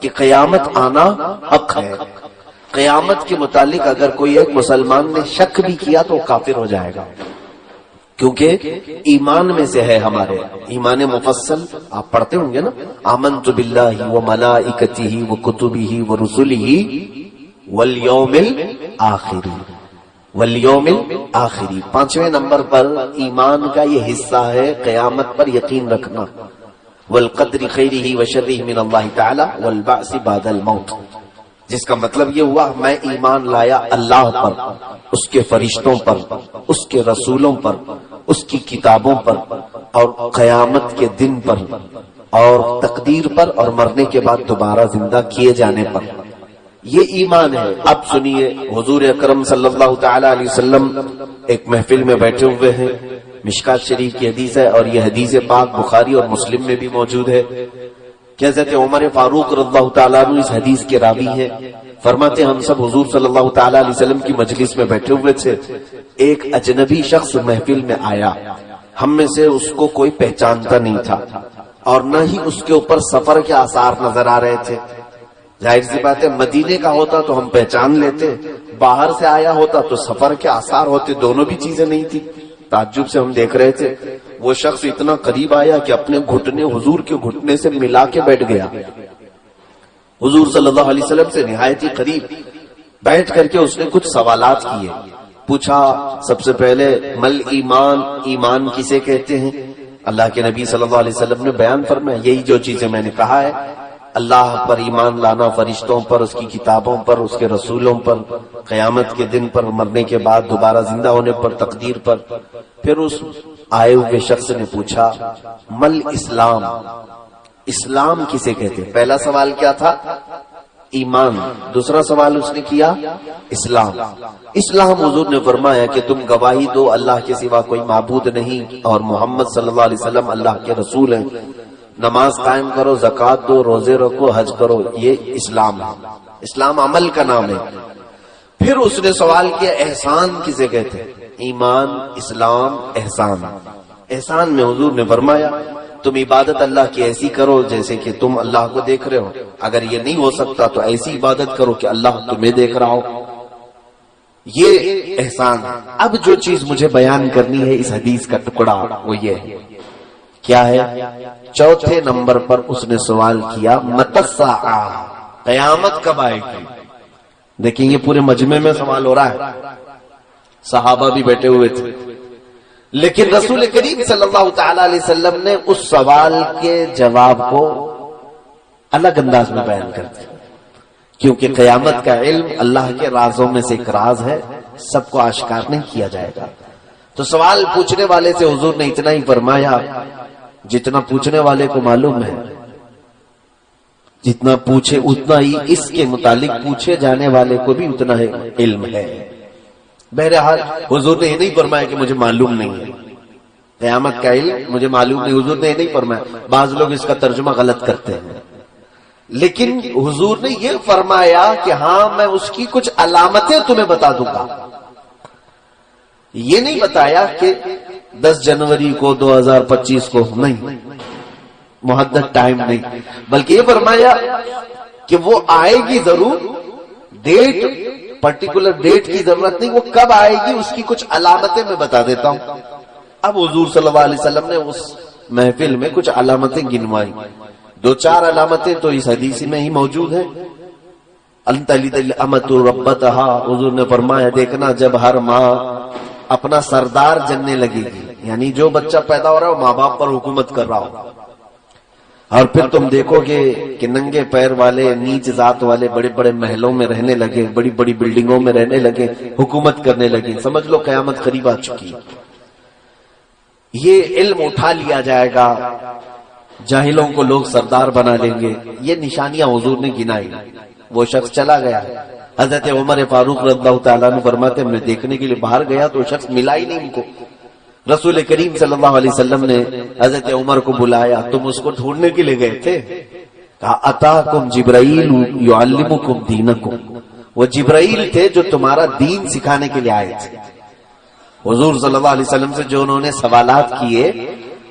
کہ قیامت آنا حق ہے. قیامت کے متعلق اگر کوئی ایک مسلمان نے شک بھی کیا تو وہ کافر ہو جائے گا، کیونکہ ایمان میں سے ہے ہمارے ایمان مفصل. آپ پڑھتے ہوں گے نا، آمنت باللہ وملائکتہ وکتبہ ورسلہ والیوم الآخر. والیوم الآخر 5ویں نمبر پر ایمان کا یہ حصہ ہے قیامت پر یقین رکھنا. والقدر خیرہ وشرہ من اللہ تعالی والبعث بعد الموت، جس کا مطلب یہ ہوا میں ایمان لایا اللہ پر، اس کے فرشتوں پر، اس کے رسولوں پر، اس کی کتابوں پر، اور قیامت کے دن پر، اور تقدیر پر، اور مرنے کے بعد دوبارہ زندہ کیے جانے پر. یہ ایمان ہے. اب سنیے، حضور اکرم صلی اللہ تعالی علیہ وسلم ایک محفل میں بیٹھے ہوئے ہیں. مشکات شریف کی حدیث ہے، اور یہ حدیث پاک بخاری اور مسلم میں بھی موجود ہے. حضرت عمر فاروق رضی اللہ تعالیٰ عنہ اس حدیث کے راوی ہیں. فرماتے ہم سب حضور صلی اللہ تعالیٰ علیہ وسلم کی مجلس میں بیٹھے ہوئے تھے. ایک اجنبی شخص محفل میں آیا. ہم میں سے اس کو کوئی پہچانتا نہیں تھا، اور نہ ہی اس کے اوپر سفر کے آثار نظر آ رہے تھے. ظاہر سی بات ہے، مدینے کا ہوتا تو ہم پہچان لیتے، باہر سے آیا ہوتا تو سفر کے آثار ہوتے. دونوں بھی چیزیں نہیں تھی. تعجب سے ہم دیکھ رہے تھے. وہ شخص اتنا قریب آیا کہ اپنے گھٹنے حضور کے گھٹنے سے ملا کے بیٹھ گیا. حضور صلی اللہ علیہ وسلم سے نہایت ہی قریب بیٹھ کر کے اس نے کچھ سوالات کیے. پوچھا سب سے پہلے مل ایمان، ایمان کسے کہتے ہیں؟ اللہ کے نبی صلی اللہ علیہ وسلم نے بیان فرمایا یہی جو چیزیں میں نے کہا ہے، اللہ پر ایمان لانا، فرشتوں پر، اس کی کتابوں پر، اس کے رسولوں پر، قیامت کے دن پر، مرنے کے بعد دوبارہ زندہ ہونے پر، تقدیر پر. پھر اس آئے ہوئے شخص نے پوچھا مل اسلام، اسلام کسے کہتے ہیں؟ پہلا سوال کیا تھا؟ ایمان. دوسرا سوال اس نے کیا اسلام. اسلام حضور نے فرمایا کہ تم گواہی دو اللہ کے سوا کوئی معبود نہیں، اور محمد صلی اللہ علیہ وسلم اللہ کے رسول ہیں. نماز قائم کرو، زکوٰۃ دو، روزے رکھو، حج کرو. یہ اسلام ہے. اسلام عمل کا نام ہے. پھر اس نے سوال کیا احسان کسے کہتے ہیں؟ ایمان، اسلام، احسان. احسان میں حضور نے فرمایا تم عبادت اللہ کی ایسی کرو جیسے کہ تم اللہ کو دیکھ رہے ہو. اگر یہ نہیں ہو سکتا تو ایسی عبادت کرو کہ اللہ تمہیں دیکھ رہا ہو. یہ احسان. اب جو چیز مجھے بیان کرنی ہے اس حدیث کا ٹکڑا وہ یہ ہے. کیا ہے؟ چوتھے نمبر پر اس نے سوال کیا متساء، قیامت کب آئے گی؟ دیکھیں یہ پورے مجمع میں سوال ہو رہا ہے، صحابہ بھی بیٹھے ہوئے تھے، لیکن رسول کریم صلی اللہ تعالی علیہ وسلم نے اس سوال کے جواب کو الگ انداز میں بیان کر دیا، کیونکہ قیامت کا علم اللہ کے رازوں میں سے ایک راز ہے، سب کو آشکار نہیں کیا جائے گا. تو سوال پوچھنے والے سے حضور نے اتنا ہی فرمایا جتنا پوچھنے والے کو معلوم ہے، جتنا پوچھے اتنا ہی اس کے متعلق پوچھے جانے والے کو بھی اتنا ہے علم ہے. بہرحال حضور نے یہ نہیں فرمایا کہ مجھے معلوم نہیں ہے قیامت کا علم، مجھے معلوم نہیں. حضور نے یہ نہیں فرمایا. بعض لوگ اس کا ترجمہ غلط کرتے ہیں، لیکن حضور نے یہ فرمایا کہ ہاں میں اس کی کچھ علامتیں تمہیں بتا دوں گا. یہ نہیں بتایا کہ 10 جنوری کو 2025 کو، نہیں، محدد ٹائم نہیں، بلکہ یہ فرمایا کہ وہ آئے گی ضرور، ڈیٹ، پرٹیکولر ڈیٹ کی ضرورت نہیں، وہ کب آئے گی اس کی کچھ علامتیں میں بتا دیتا ہوں. اب حضور صلی اللہ علیہ وسلم نے اس محفل میں کچھ علامتیں گنوائی. 2-4 علامتیں تو اس حدیث میں ہی موجود ہیں. انت للامۃ ربتہا، حضور نے فرمایا دیکھنا جب ہر ماں اپنا سردار جننے لگے گی، یعنی جو بچہ پیدا ہو رہا ہے وہ ماں باپ پر حکومت کر رہا ہو، اور پھر تم دیکھو گے کہ ننگے پیر والے، نیچ ذات والے بڑے بڑے محلوں میں رہنے لگے، بڑی بڑی بلڈنگوں میں رہنے لگے، حکومت کرنے لگے. سمجھ لو قیامت قریب آ چکی. یہ علم اٹھا لیا جائے گا، جاہلوں کو لوگ سردار بنا لیں گے. یہ نشانیاں حضور نے گنائی. وہ شخص چلا گیا. حضرت عمر فاروق رضی اللہ تعالیٰ عنہ فرماتے میں دیکھنے کے لیے باہر گیا تو شخص ملا ہی نہیں ان کو. رسول کریم صلی اللہ علیہ وسلم نے حضرت عمر کو بلایا. تم اس کو ڈھونڈنے کے لیے گئے تھے؟ کہا اتاکم جبرائیل یعلمکم دینکم، وہ جبرائیل تھے جو تمہارا دین سکھانے کے لیے آئے تھے. حضور صلی اللہ علیہ وسلم سے جو انہوں نے سوالات کیے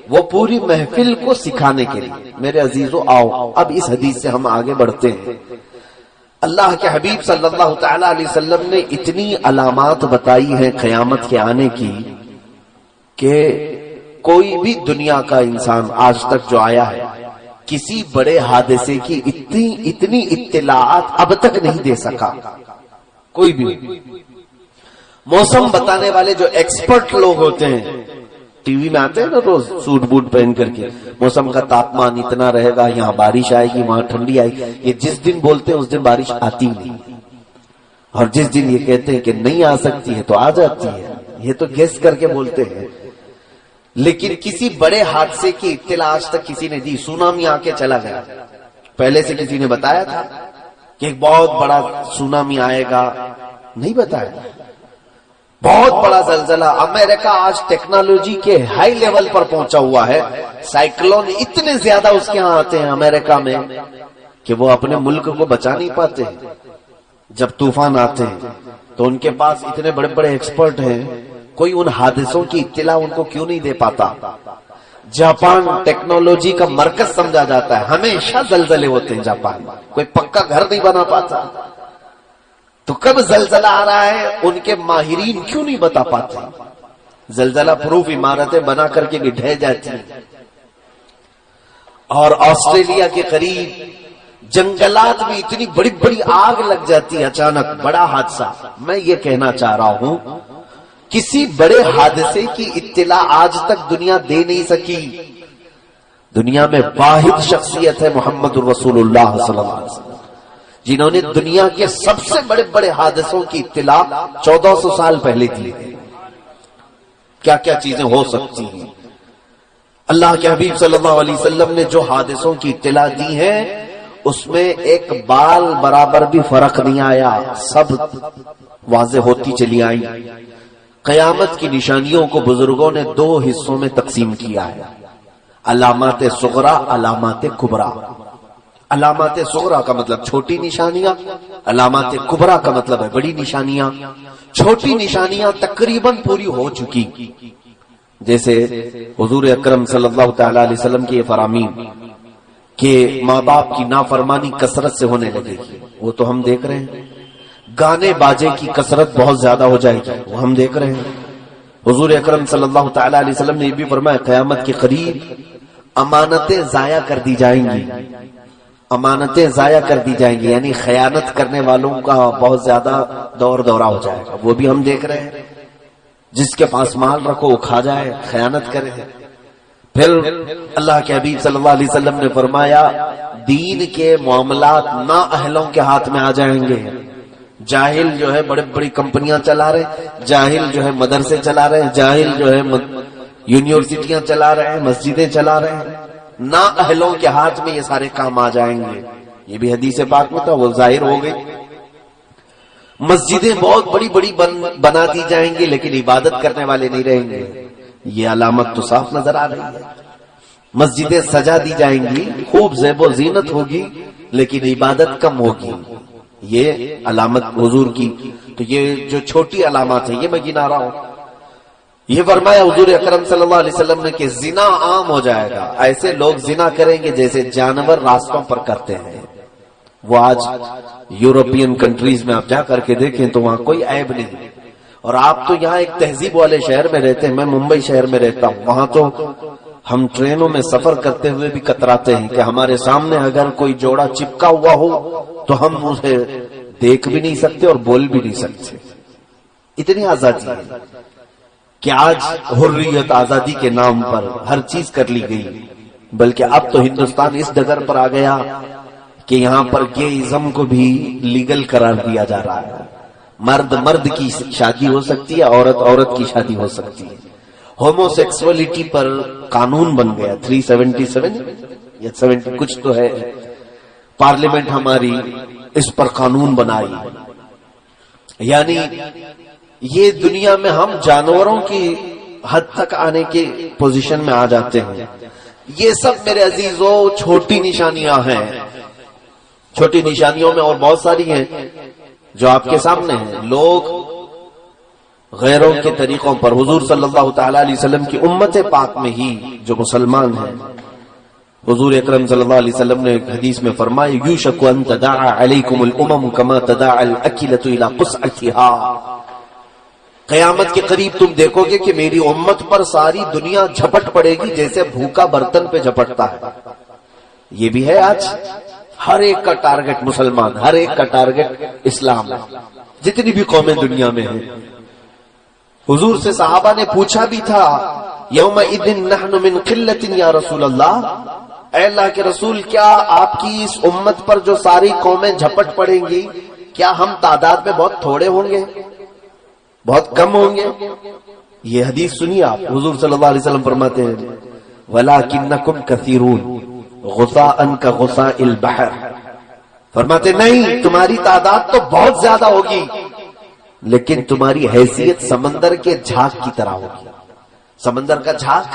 وہ پوری محفل کو سکھانے کے لیے. میرے عزیزو آؤ اب اس حدیث سے ہم آگے بڑھتے ہیں. اللہ کے حبیب صلی اللہ تعالی علیہ وسلم نے اتنی علامات بتائی ہیں قیامت کے آنے کی کہ کوئی بھی دنیا کا انسان آج تک جو آیا ہے کسی بڑے حادثے کی اتنی اطلاعات اب تک نہیں دے سکا کوئی بھی. موسم بتانے والے جو ایکسپرٹ لوگ ہوتے ہیں ٹی وی میں آتے ہیں نا روز سوٹ بوٹ پہن کر کے, موسم کا تاپمان اتنا رہے گا, یہاں بارش آئے گی, وہاں ٹھنڈی آئے گی, یہ جس دن بولتے ہیں اس دن بارش آتی نہیں, اور جس دن یہ کہتے ہیں کہ نہیں آ سکتی ہے تو آ جاتی ہے. یہ تو گیس کر کے بولتے ہیں, لیکن کسی بڑے حادثے کی اطلاع آج تک کسی نے دی. سونامی آ کے چلا گیا, پہلے سے کسی نے بتایا تھا کہ ایک بہت بڑا سونامی آئے گا؟ نہیں بتایا. بہت بڑا زلزلہ. امریکہ آج ٹیکنالوجی کے ہائی لیول پر پہنچا ہوا ہے. سائیکلون اتنے زیادہ اس کے ہاں آتے ہیں امریکہ میں کہ وہ اپنے ملک کو بچا نہیں پاتے. جب طوفان آتے ہیں تو ان کے پاس اتنے بڑے بڑے ایکسپرٹ ہیں, کوئی ان حادثوں کی اطلاع ان کو کیوں نہیں دے پاتا؟ جاپان ٹیکنالوجی کا مرکز سمجھا جاتا ہے, ہمیشہ زلزلے ہوتے ہیں جاپان میں, کوئی پکا گھر نہیں بنا پاتا. تو کب زلزلہ آ رہا ہے ان کے ماہرین کیوں نہیں بتا پاتے؟ زلزلہ پروف عمارتیں بنا کر کے ڈھہ جاتی ہیں. اور آسٹریلیا کے قریب جنگلات میں اتنی بڑی بڑی آگ لگ جاتی ہے اچانک, بڑا حادثہ. میں یہ کہنا چاہ رہا ہوں کسی بڑے حادثے کی اطلاع آج تک دنیا دے نہیں سکی. دنیا میں واحد شخصیت ہے محمد رسول اللہ صلی اللہ علیہ وسلم, جنہوں نے دنیا کے سب سے بڑے بڑے حادثوں کی اطلاع 1400 سال پہلے دی. کیا کیا چیزیں ہو سکتی ہیں. اللہ کے حبیب صلی اللہ علیہ وسلم نے جو حادثوں کی اطلاع دی ہے اس میں ایک بال برابر بھی فرق نہیں آیا, سب واضح ہوتی چلی آئی. قیامت کی نشانیوں کو بزرگوں نے 2 حصوں میں تقسیم کیا ہے, علامات صغرا, علامات کبرا. علامات صغرا کا مطلب چھوٹی نشانیاں, علامات کبرا کا مطلب ہے بڑی نشانیاں. چھوٹی نشانیاں تقریباً پوری ہو چکی, جیسے حضور اکرم صلی اللہ تعالی علیہ وسلم کی یہ فرامین کہ ماں باپ کی نافرمانی کثرت سے ہونے لگے گی, وہ تو ہم دیکھ رہے ہیں. گانے باجے کی کثرت بہت زیادہ ہو جائے گی, وہ ہم دیکھ رہے ہیں. حضور اکرم صلی اللہ تعالی علیہ وسلم نے یہ بھی فرمایا قیامت کے قریب امانتیں ضائع کر دی جائیں گی. امانتیں ضائع کر دی جائیں گی یعنی خیانت کرنے والوں کا بہت زیادہ دور دورہ ہو جائے گا, وہ بھی ہم دیکھ رہے ہیں. جس کے پاس مال رکھو وہ کھا جائے, خیانت کرے. پھر اللہ کے حبیب صلی اللہ علیہ وسلم نے فرمایا دین کے معاملات نااہلوں کے ہاتھ میں آ جائیں گے. جاہل جو ہے بڑے بڑی کمپنیاں چلا رہے, جاہل جو ہے مدرسے چلا رہے, جاہل جو ہے یونیورسٹیاں چلا رہے ہیں, مسجدیں چلا رہے ہیں. نااہلوں کے ہاتھ میں یہ سارے کام آ جائیں گے. یہ بھی حدیث پاک میں تھا, وہ ظاہر ہو گئی. مسجدیں بہت بڑی بڑی بنا دی جائیں گی لیکن عبادت کرنے والے نہیں رہیں گے. یہ علامت تو صاف نظر آ رہی ہے. مسجدیں سجا دی جائیں گی, خوب زیب و زینت ہوگی لیکن عبادت کم ہوگی. یہ علامت حضور کی. تو یہ جو چھوٹی علامات ہیں یہ میں گنا رہا ہوں. یہ فرمایا حضور اکرم صلی اللہ علیہ وسلم نے کہ زنا عام ہو جائے گا. ایسے لوگ زنا کریں گے جیسے جانور راستوں پر کرتے ہیں. وہ آج یورپین کنٹریز میں آپ جا کر کے دیکھیں تو وہاں کوئی عیب نہیں. اور آپ تو یہاں ایک تہذیب والے شہر میں رہتے ہیں, میں ممبئی شہر میں رہتا ہوں. وہاں تو ہم ٹرینوں میں سفر کرتے ہوئے بھی کتراتے ہیں کہ ہمارے سامنے اگر کوئی جوڑا چپکا ہوا ہو تو ہم اسے دیکھ بھی نہیں سکتے اور بول بھی نہیں سکتے. اتنی آزادی ہے کہ آج حریت آزادی کے نام پر ہر چیز کر لی گئی. بلکہ اب تو ہندوستان اس ڈگر پر آ گیا کہ یہاں پر گےازم کو بھی لیگل قرار دیا جا رہا ہے. مرد مرد کی شادی ہو سکتی ہے, عورت عورت کی شادی ہو سکتی ہے. ہومو سیکسولیٹی پر قانون بن گیا 377 یا 70 کچھ تو ہے. پارلیمنٹ ہماری اس پر قانون بنائی. یعنی یہ دنیا میں ہم جانوروں کی حد تک آنے کی پوزیشن میں آ جاتے ہیں. یہ سب میرے عزیزوں چھوٹی نشانیاں ہیں. چھوٹی نشانیوں میں اور بہت ساری ہیں جو آپ کے سامنے ہیں. لوگ غیروں کے طریقوں پر. حضور صلی اللہ تعالی علیہ وسلم کی امت پاک میں ہی جو مسلمان ہیں، حضور اکرم صلی اللہ علیہ وسلم نے ایک حدیث میں فرمایا یوشک ان تداعى علیکم الامم کما تداعى الاکلۃ الى قصعتها. قیامت کے قریب تم دیکھو گے کہ میری امت پر ساری دنیا جھپٹ پڑے گی جیسے بھوکا برتن پہ جھپٹتا ہے. یہ بھی ہے آج ہر ایک کا ٹارگٹ مسلمان، ہر ایک کا ٹارگٹ اسلام، جتنی بھی قومیں دنیا میں ہیں. حضور سے صحابہ نے پوچھا بھی تھا یومئذ نحن من قلۃ یا رسول اللہ، اے اللہ کے رسول کیا آپ کی اس امت پر جو ساری قومیں جھپٹ پڑیں گی کیا ہم تعداد میں بہت تھوڑے ہوں گے، بہت کم ہوں گے؟ یہ حدیث سنیے آپ. حضور صلی اللہ علیہ وسلم فرماتے ہیں وَلَكِنَّكُمْ كَثِيرُونَ غُثَاءً كَغُثَاءِ الْبَحْرِ. فرماتے نہیں تمہاری تعداد تو بہت زیادہ ہوگی لیکن تمہاری حیثیت سمندر کے جھاگ کی طرح ہوگی. سمندر کا جھاگ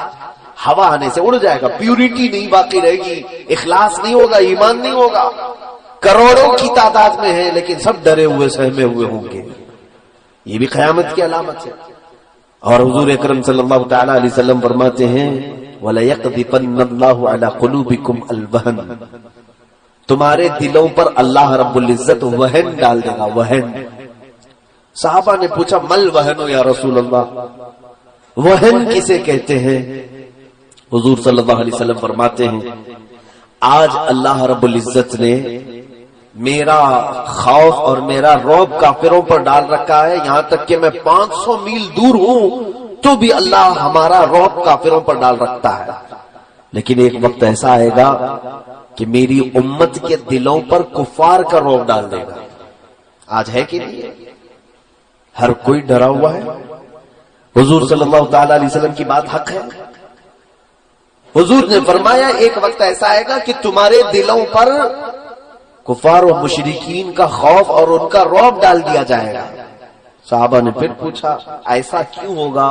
ہوا آنے سے اڑ جائے گا، پیوریٹی نہیں باقی رہے گی، اخلاص نہیں ہوگا، ایمان نہیں ہوگا. کروڑوں کی تعداد میں ہے لیکن سب ڈرے ہوئے سہمے ہوئے ہوں گے. یہ بھی قیامت کی علامت ہے. اور حضور اکرم صلی اللہ تعالی علیہ وسلم فرماتے ہیں وَلَيَقْذِفَنَّ اللَّهُ عَلَى قُلُوبِكُمْ الْوَهْنَ. تمہارے دلوں پر اللہ رب العزت وہن ڈال دے گا. وہن. صحابہ نے پوچھا مل وہن یا رسول اللہ، وہن کسے کہتے ہیں؟ حضور صلی اللہ علیہ وسلم فرماتے ہیں آج اللہ رب العزت نے میرا خوف اور میرا رعب کافروں پر ڈال رکھا ہے، یہاں تک کہ میں 500 میل دور ہوں تو بھی اللہ ہمارا رعب کافروں پر ڈال رکھتا ہے. لیکن ایک وقت ایسا آئے گا کہ میری امت کے دلوں پر کفار کا رعب ڈال دے گا. آج ہے کہ نہیں؟ ہر کوئی ڈرا ہوا ہے. حضور صلی اللہ تعالی علیہ وسلم کی بات حق ہے. حضور نے فرمایا ایک وقت ایسا آئے گا کہ تمہارے دلوں پر کفار و مشرکین کا خوف اور ان کا رعب ڈال دیا جائے گا. صحابہ نے پھر پوچھا ایسا کیوں ہوگا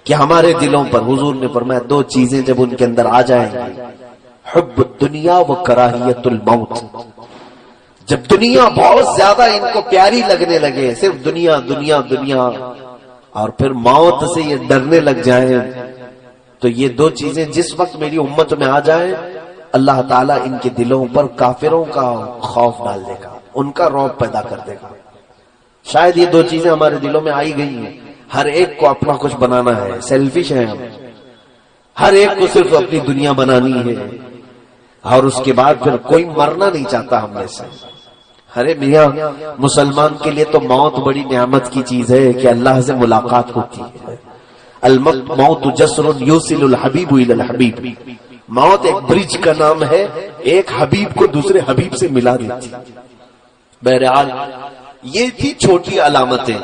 کہ ہمارے دلوں پر؟ حضور نے فرمایا دو چیزیں جب ان کے اندر آ جائیں گی، حب الدنیا و کراہیت الموت. جب دنیا بہت زیادہ ان کو پیاری لگنے لگے، صرف دنیا دنیا دنیا، اور پھر موت سے یہ ڈرنے لگ جائیں، تو یہ دو چیزیں جس وقت میری امت میں آ جائیں اللہ تعالیٰ ان کے دلوں پر کافروں کا خوف ڈال دے گا، ان کا رعب پیدا کر دے گا. شاید یہ دو چیزیں ہمارے دلوں میں آئی گئی ہیں. ہر ایک کو اپنا کچھ بنانا ہے، سیلفش ہیں ہم، ہر ایک کو صرف اپنی دنیا بنانی ہے، اور اس کے بعد پھر کوئی مرنا نہیں چاہتا ہم میں سے. ارے میاں مسلمان کے لیے تو موت بڑی نعمت کی چیز ہے کہ اللہ سے ملاقات ہوتی ہے. الموت جسر یوصل الحبیب الی الحبیب. موت ایک برج کا نام ہے، ایک حبیب کو دوسرے حبیب سے ملا دیتی. بہرحال یہ تھی چھوٹی علامتیں.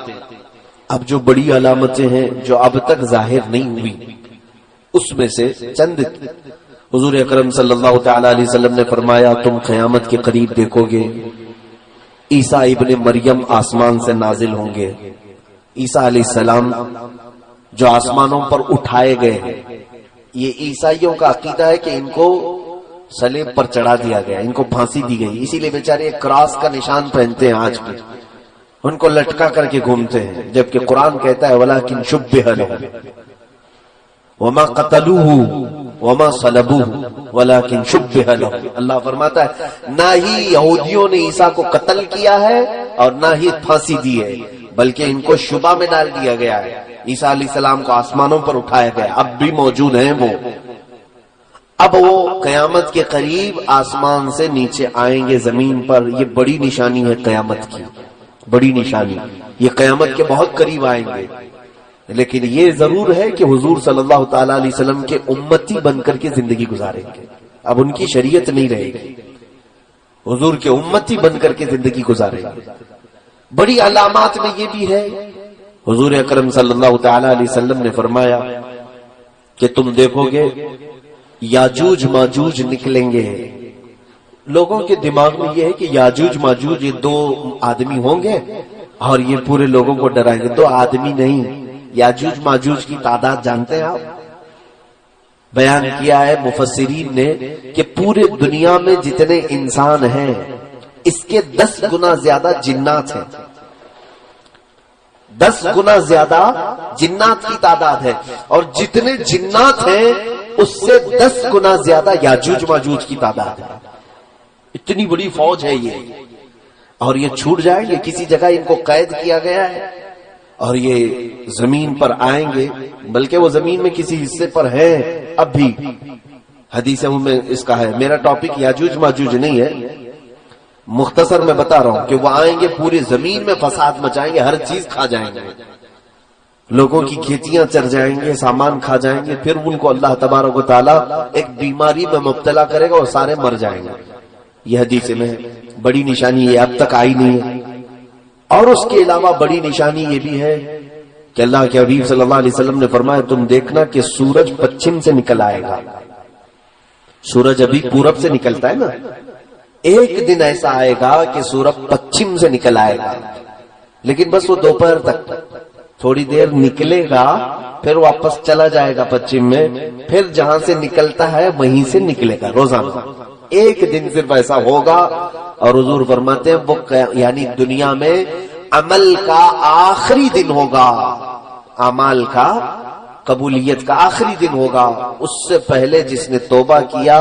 اب جو بڑی علامتیں ہیں جو اب تک ظاہر نہیں ہوئی اس میں سے چند حضور اکرم صلی اللہ تعالی علیہ وسلم نے فرمایا تم قیامت کے قریب دیکھو گے عیسیٰ ابن مریم آسمان سے نازل ہوں گے. عیسیٰ علیہ السلام جو آسمانوں پر اٹھائے گئے ہیں، یہ عیسائیوں کا عقیدہ ہے کہ ان کو صلیب پر چڑھا دیا گیا، ان کو پھانسی دی گئی، اسی لیے بیچارے ایک کراس کا نشان پہنتے ہیں آج بھی، ان کو لٹکا کر کے گھومتے ہیں. جبکہ قرآن کہتا ہے وَلَكِنْ شُبِّهَ لَهُمْ وَمَا قَتَلُوهُ وَمَا صَلَبُوهُ وَلَكِنْ شُبِّهَ لَهُمْ. اللہ فرماتا ہے نہ ہی یہودیوں نے عیسیٰ کو قتل کیا ہے اور نہ ہی پھانسی دی ہے، بلکہ ان کو شبہ میں ڈال دیا گیا ہے. عیسیٰ علیہ السلام کو آسمانوں پر اٹھایا گیا، اب بھی موجود ہیں وہ. اب وہ قیامت کے قریب آسمان سے نیچے آئیں گے زمین پر. یہ بڑی نشانی ہے قیامت کی، بڑی نشانی. یہ قیامت کے بہت قریب آئیں گے. لیکن یہ ضرور ہے کہ حضور صلی اللہ تعالی علیہ وسلم کے امتی بن کر کے زندگی گزاریں گے. اب ان کی شریعت نہیں رہے گی، حضور کے امتی بن کر کے زندگی گزاریں گے. بڑی علامات میں یہ بھی ہے، حضور اکرم صلی اللہ تعالی علیہ وسلم نے فرمایا کہ تم دیکھو گے یاجوج ماجوج نکلیں گے. لوگوں کے دماغ میں یہ ہے کہ یاجوج ماجوج یہ دو آدمی ہوں گے اور یہ پورے لوگوں کو ڈرائیں گے. دو آدمی نہیں، یاجوج ماجوج کی تعداد جانتے ہیں آپ؟ بیان کیا ہے مفسرین نے کہ پورے دنیا میں جتنے انسان ہیں اس کے 10 گنا زیادہ جنات ہیں. 10 گنا زیادہ جنات کی تعداد ہے، اور جتنے جنات ہیں اس سے 10 گنا زیادہ یاجوج ماجوج کی تعداد ہے. اتنی بڑی فوج ہے یہ، اور یہ چھوٹ جائیں گے. کسی جگہ ان کو قید کیا گیا ہے اور یہ زمین پر آئیں گے، بلکہ وہ زمین میں کسی حصے پر ہیں اب بھی. حدیث میں اس کا ہے. میرا ٹاپک یاجوج ماجوج نہیں ہے، مختصر میں بتا رہا ہوں کہ وہ آئیں گے، پوری زمین میں فساد مچائیں گے، ہر چیز کھا جائیں گے، لوگوں کی کھیتیاں چر جائیں گے، سامان کھا جائیں گے. پھر ان کو اللہ تبارک و تعالیٰ ایک بیماری میں مبتلا کرے گا اور سارے مر جائیں گے. یہ حدیث میں ہے. بڑی نشانی یہ اب تک آئی نہیں ہے. اور اس کے علاوہ بڑی نشانی یہ بھی ہے کہ اللہ کے حبیب صلی اللہ علیہ وسلم نے فرمایا تم دیکھنا کہ سورج پچھم سے نکل آئے گا. سورج ابھی پورب سے نکلتا ہے نا، ایک دن ایسا آئے گا کہ سورج پچھم سے نکل آئے گا، لیکن بس وہ دوپہر تک تھوڑی دیر نکلے گا، پھر واپس چلا جائے گا پچھم میں، پھر جہاں سے نکلتا ہے وہیں سے نکلے گا روزانہ. ایک دن صرف ایسا ہوگا. اور حضور فرماتے ہیں وہ یعنی دنیا میں عمل کا آخری دن ہوگا، اعمال کا قبولیت کا آخری دن ہوگا. اس سے پہلے جس نے توبہ کیا،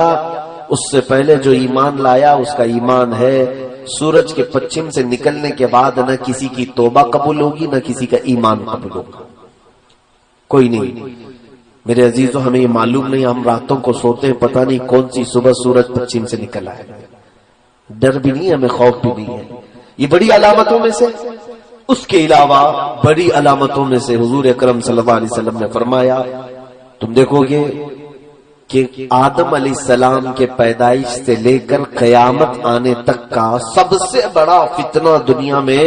اس سے پہلے جو ایمان لایا، اس کا ایمان ہے. سورج کے پچھم سے نکلنے کے بعد نہ کسی کی توبہ قبول ہوگی، نہ کسی کا ایمان قبول ہوگا، کوئی نہیں. میرے عزیزو ہمیں یہ معلوم نہیں، ہم راتوں کو سوتے ہیں، پتہ نہیں کون سی صبح سورج پچھم سے نکل آئے. ڈر بھی نہیں، ہمیں خوف بھی نہیں ہے. یہ بڑی علامتوں میں سے. اس کے علاوہ بڑی علامتوں میں سے حضور اکرم صلی اللہ علیہ وسلم نے فرمایا تم دیکھو گے کہ آدم علیہ السلام کے پیدائش سے لے کر قیامت آنے تک کا سب سے بڑا فتنہ دنیا میں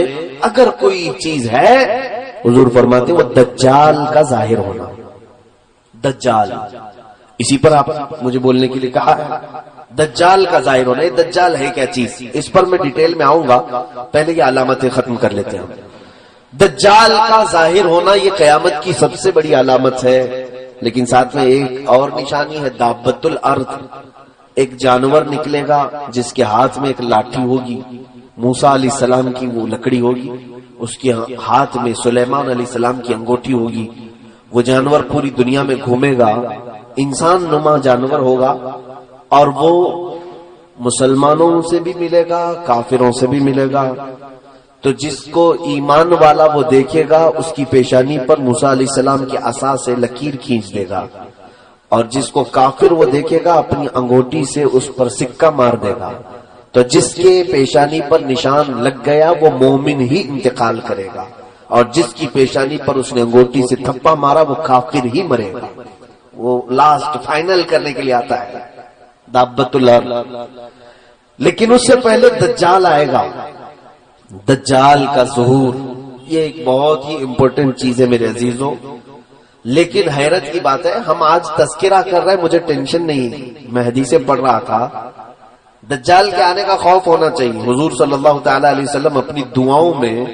اگر کوئی چیز ہے، حضور فرماتے وہ دجال کا ظاہر ہونا. دجال، اسی پر آپ مجھے بولنے کے لیے کہا ہے. دجال کا ظاہر ہونا. یہ دجال ہے کیا چیز، اس پر میں ڈیٹیل میں آؤں گا، پہلے یہ علامتیں ختم کر لیتے ہیں. دجال کا ظاہر ہونا یہ قیامت کی سب سے بڑی علامت ہے. لیکن ساتھ میں ایک اور نشانی ہے، دابۃ الارض. ایک جانور نکلے گا جس کے ہاتھ میں ایک لاٹھی ہوگی، موسیٰ علیہ السلام کی وہ لکڑی ہوگی، اس کے ہاتھ میں سلیمان علیہ السلام کی انگوٹھی ہوگی. وہ جانور پوری دنیا میں گھومے گا، انسان نما جانور ہوگا، اور وہ مسلمانوں سے بھی ملے گا، کافروں سے بھی ملے گا. تو جس کو ایمان والا وہ دیکھے گا، اس کی پیشانی پر موسیٰ علیہ السلام کے عصا سے لکیر کھینچ دے گا، اور جس کو کافر وہ دیکھے گا اپنی انگوٹھی سے اس پر سکہ مار دے گا. تو جس کے پیشانی پر نشان لگ گیا وہ مومن ہی انتقال کرے گا، اور جس کی پیشانی پر اس نے انگوٹھی سے تھپا مارا وہ کافر ہی مرے گا. وہ لاسٹ فائنل کرنے کے لیے آتا ہے دابۃ الارض. لیکن اس سے پہلے دجال آئے گا. دجال کا ظہور یہ ایک بہت ہی امپورٹنٹ چیز ہے میرے عزیزوں. لیکن حیرت کی بات ہے ہم آج تذکرہ کر رہے ہیں، مجھے ٹینشن نہیں، میں حدیثیں پڑھ رہا تھا. دجال کے آنے کا خوف ہونا چاہیے. حضور صلی اللہ تعالی علیہ وسلم اپنی دعاؤں میں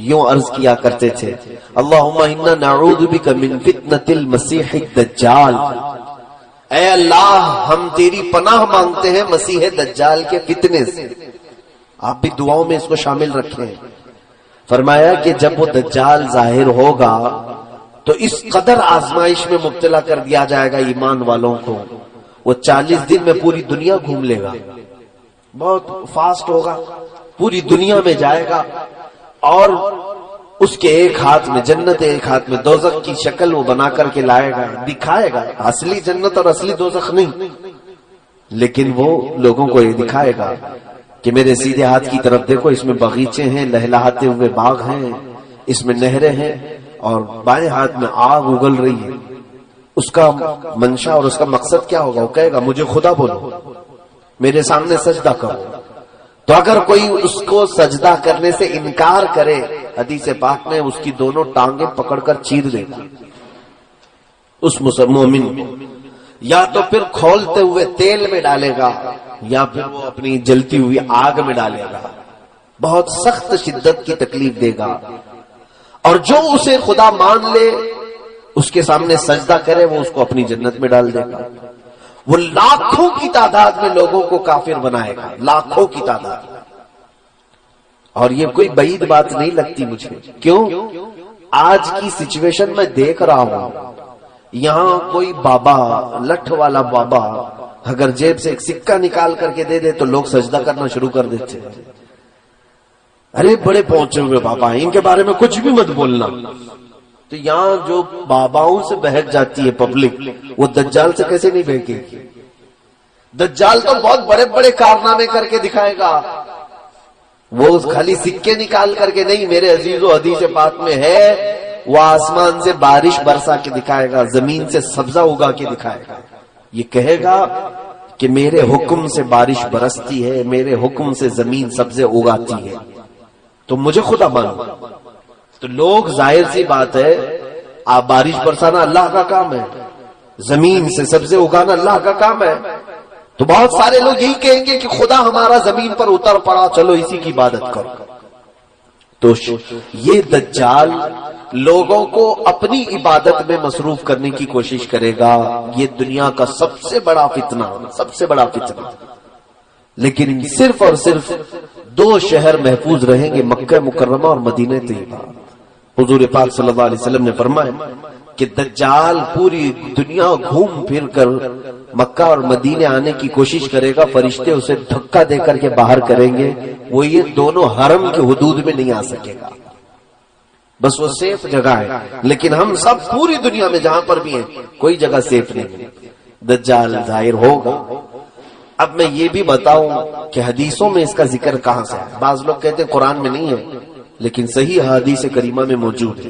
یوں عرض کیا کرتے تھے، اللہم انا نعوذ بک من فتنة المسیح الدجال. اے اللہ ہم تیری پناہ مانگتے ہیں مسیح دجال کے فتنے سے. آپ بھی دعاؤں میں اس کو شامل رکھیں. فرمایا کہ جب وہ دجال ظاہر ہوگا تو اس قدر آزمائش میں مبتلا کر دیا جائے گا ایمان والوں کو، وہ 40 دن میں پوری دنیا گھوم لے گا. بہت فاسٹ ہوگا، پوری دنیا میں جائے گا، اور اس کے ایک ہاتھ میں جنت، ایک ہاتھ میں دوزخ کی شکل وہ بنا کر کے لائے گا، دکھائے گا. اصلی جنت اور اصلی دوزخ نہیں، لیکن وہ لوگوں کو یہ دکھائے گا کہ میرے سیدھے ہاتھ کی طرف دیکھو، اس میں باغیچے ہیں، لہلہاتے ہوئے باغ ہیں، اس میں نہریں ہیں، اور بائیں ہاتھ میں آگ اگل رہی ہے. اس کا منشا اور اس کا مقصد کیا ہوگا؟ وہ کہے گا مجھے خدا بولو، میرے سامنے سجدہ کرو. تو اگر کوئی اس کو سجدہ کرنے سے انکار کرے، حدیث پاک میں اس کی دونوں ٹانگیں پکڑ کر چیر دے گا اس مومن کو، یا تو پھر کھولتے ہوئے تیل میں ڈالے گا، یا پھر وہ اپنی جلتی ہوئی آگ میں ڈالے گا. بہت سخت شدت کی تکلیف دے گا. اور جو اسے خدا مان لے، اس کے سامنے سجدہ کرے، وہ اس کو اپنی جنت میں ڈال دے گا. وہ لاکھوں کی تعداد میں لوگوں کو کافر بنائے گا، لاکھوں کی تعداد. اور یہ کوئی بعید بات نہیں لگتی مجھے. کیوں؟ آج کی سچویشن میں دیکھ رہا ہوں، یہاں کوئی بابا، لٹھ والا بابا اگر جیب سے ایک سکہ نکال کر کے دے دے تو لوگ سجدہ کرنا شروع کر دیتے ہیں. ارے بڑے پہنچے ہوئے بابا ہیں، ان کے بارے میں کچھ بھی مت بولنا. تو یہاں جو باباؤں سے بہک جاتی ہے پبلک، وہ دجال سے کیسے نہیں بہکے گی؟ دجال تو بہت بڑے بڑے کارنامے کر کے دکھائے گا، وہ خالی سکے نکال کر کے نہیں. میرے عزیزو حدیث پاک میں ہے، وہ آسمان سے بارش برسا کے دکھائے گا، زمین سے سبزہ اگا کے دکھائے گا. یہ کہے گا کہ میرے حکم سے بارش برستی ہے، میرے حکم سے زمین سبزے اگاتی ہے، تو مجھے خدا مانو. تو لوگ ظاہر سی بات ہے، آپ بارش برسانا اللہ کا کام ہے، زمین سے سبزے اگانا اللہ کا کام ہے. تو بہت سارے لوگ یہی کہیں گے کہ خدا ہمارا زمین پر اتر پڑا، چلو اسی کی عبادت کرو. تو یہ دجال لوگوں کو اپنی عبادت میں مصروف کرنے کی کوشش کرے گا. یہ دنیا کا سب سے بڑا فتنہ، سب سے بڑا فتنہ. لیکن صرف اور صرف 2 شہر محفوظ رہیں گے، مکہ مکرمہ اور مدینہ طیبہ. حضور پاک صلی اللہ علیہ وسلم نے فرمایا کہ دجال پوری دنیا گھوم پھر کر مکہ اور مدینے آنے کی کوشش کرے گا، فرشتے اسے دھکا دے کر کے باہر کریں گے. وہ یہ دونوں حرم کے حدود میں نہیں آ سکے گا، بس وہ سیف جگہ ہے. لیکن ہم سب پوری دنیا میں جہاں پر بھی ہیں، کوئی جگہ سیف نہیں. دجال ظاہر ہوگا. اب میں یہ بھی بتاؤں کہ حدیثوں میں اس کا ذکر کہاں سے ہے. بعض لوگ کہتے ہیں قرآن میں نہیں ہے، لیکن صحیح احادیث کریمہ میں موجود ہے.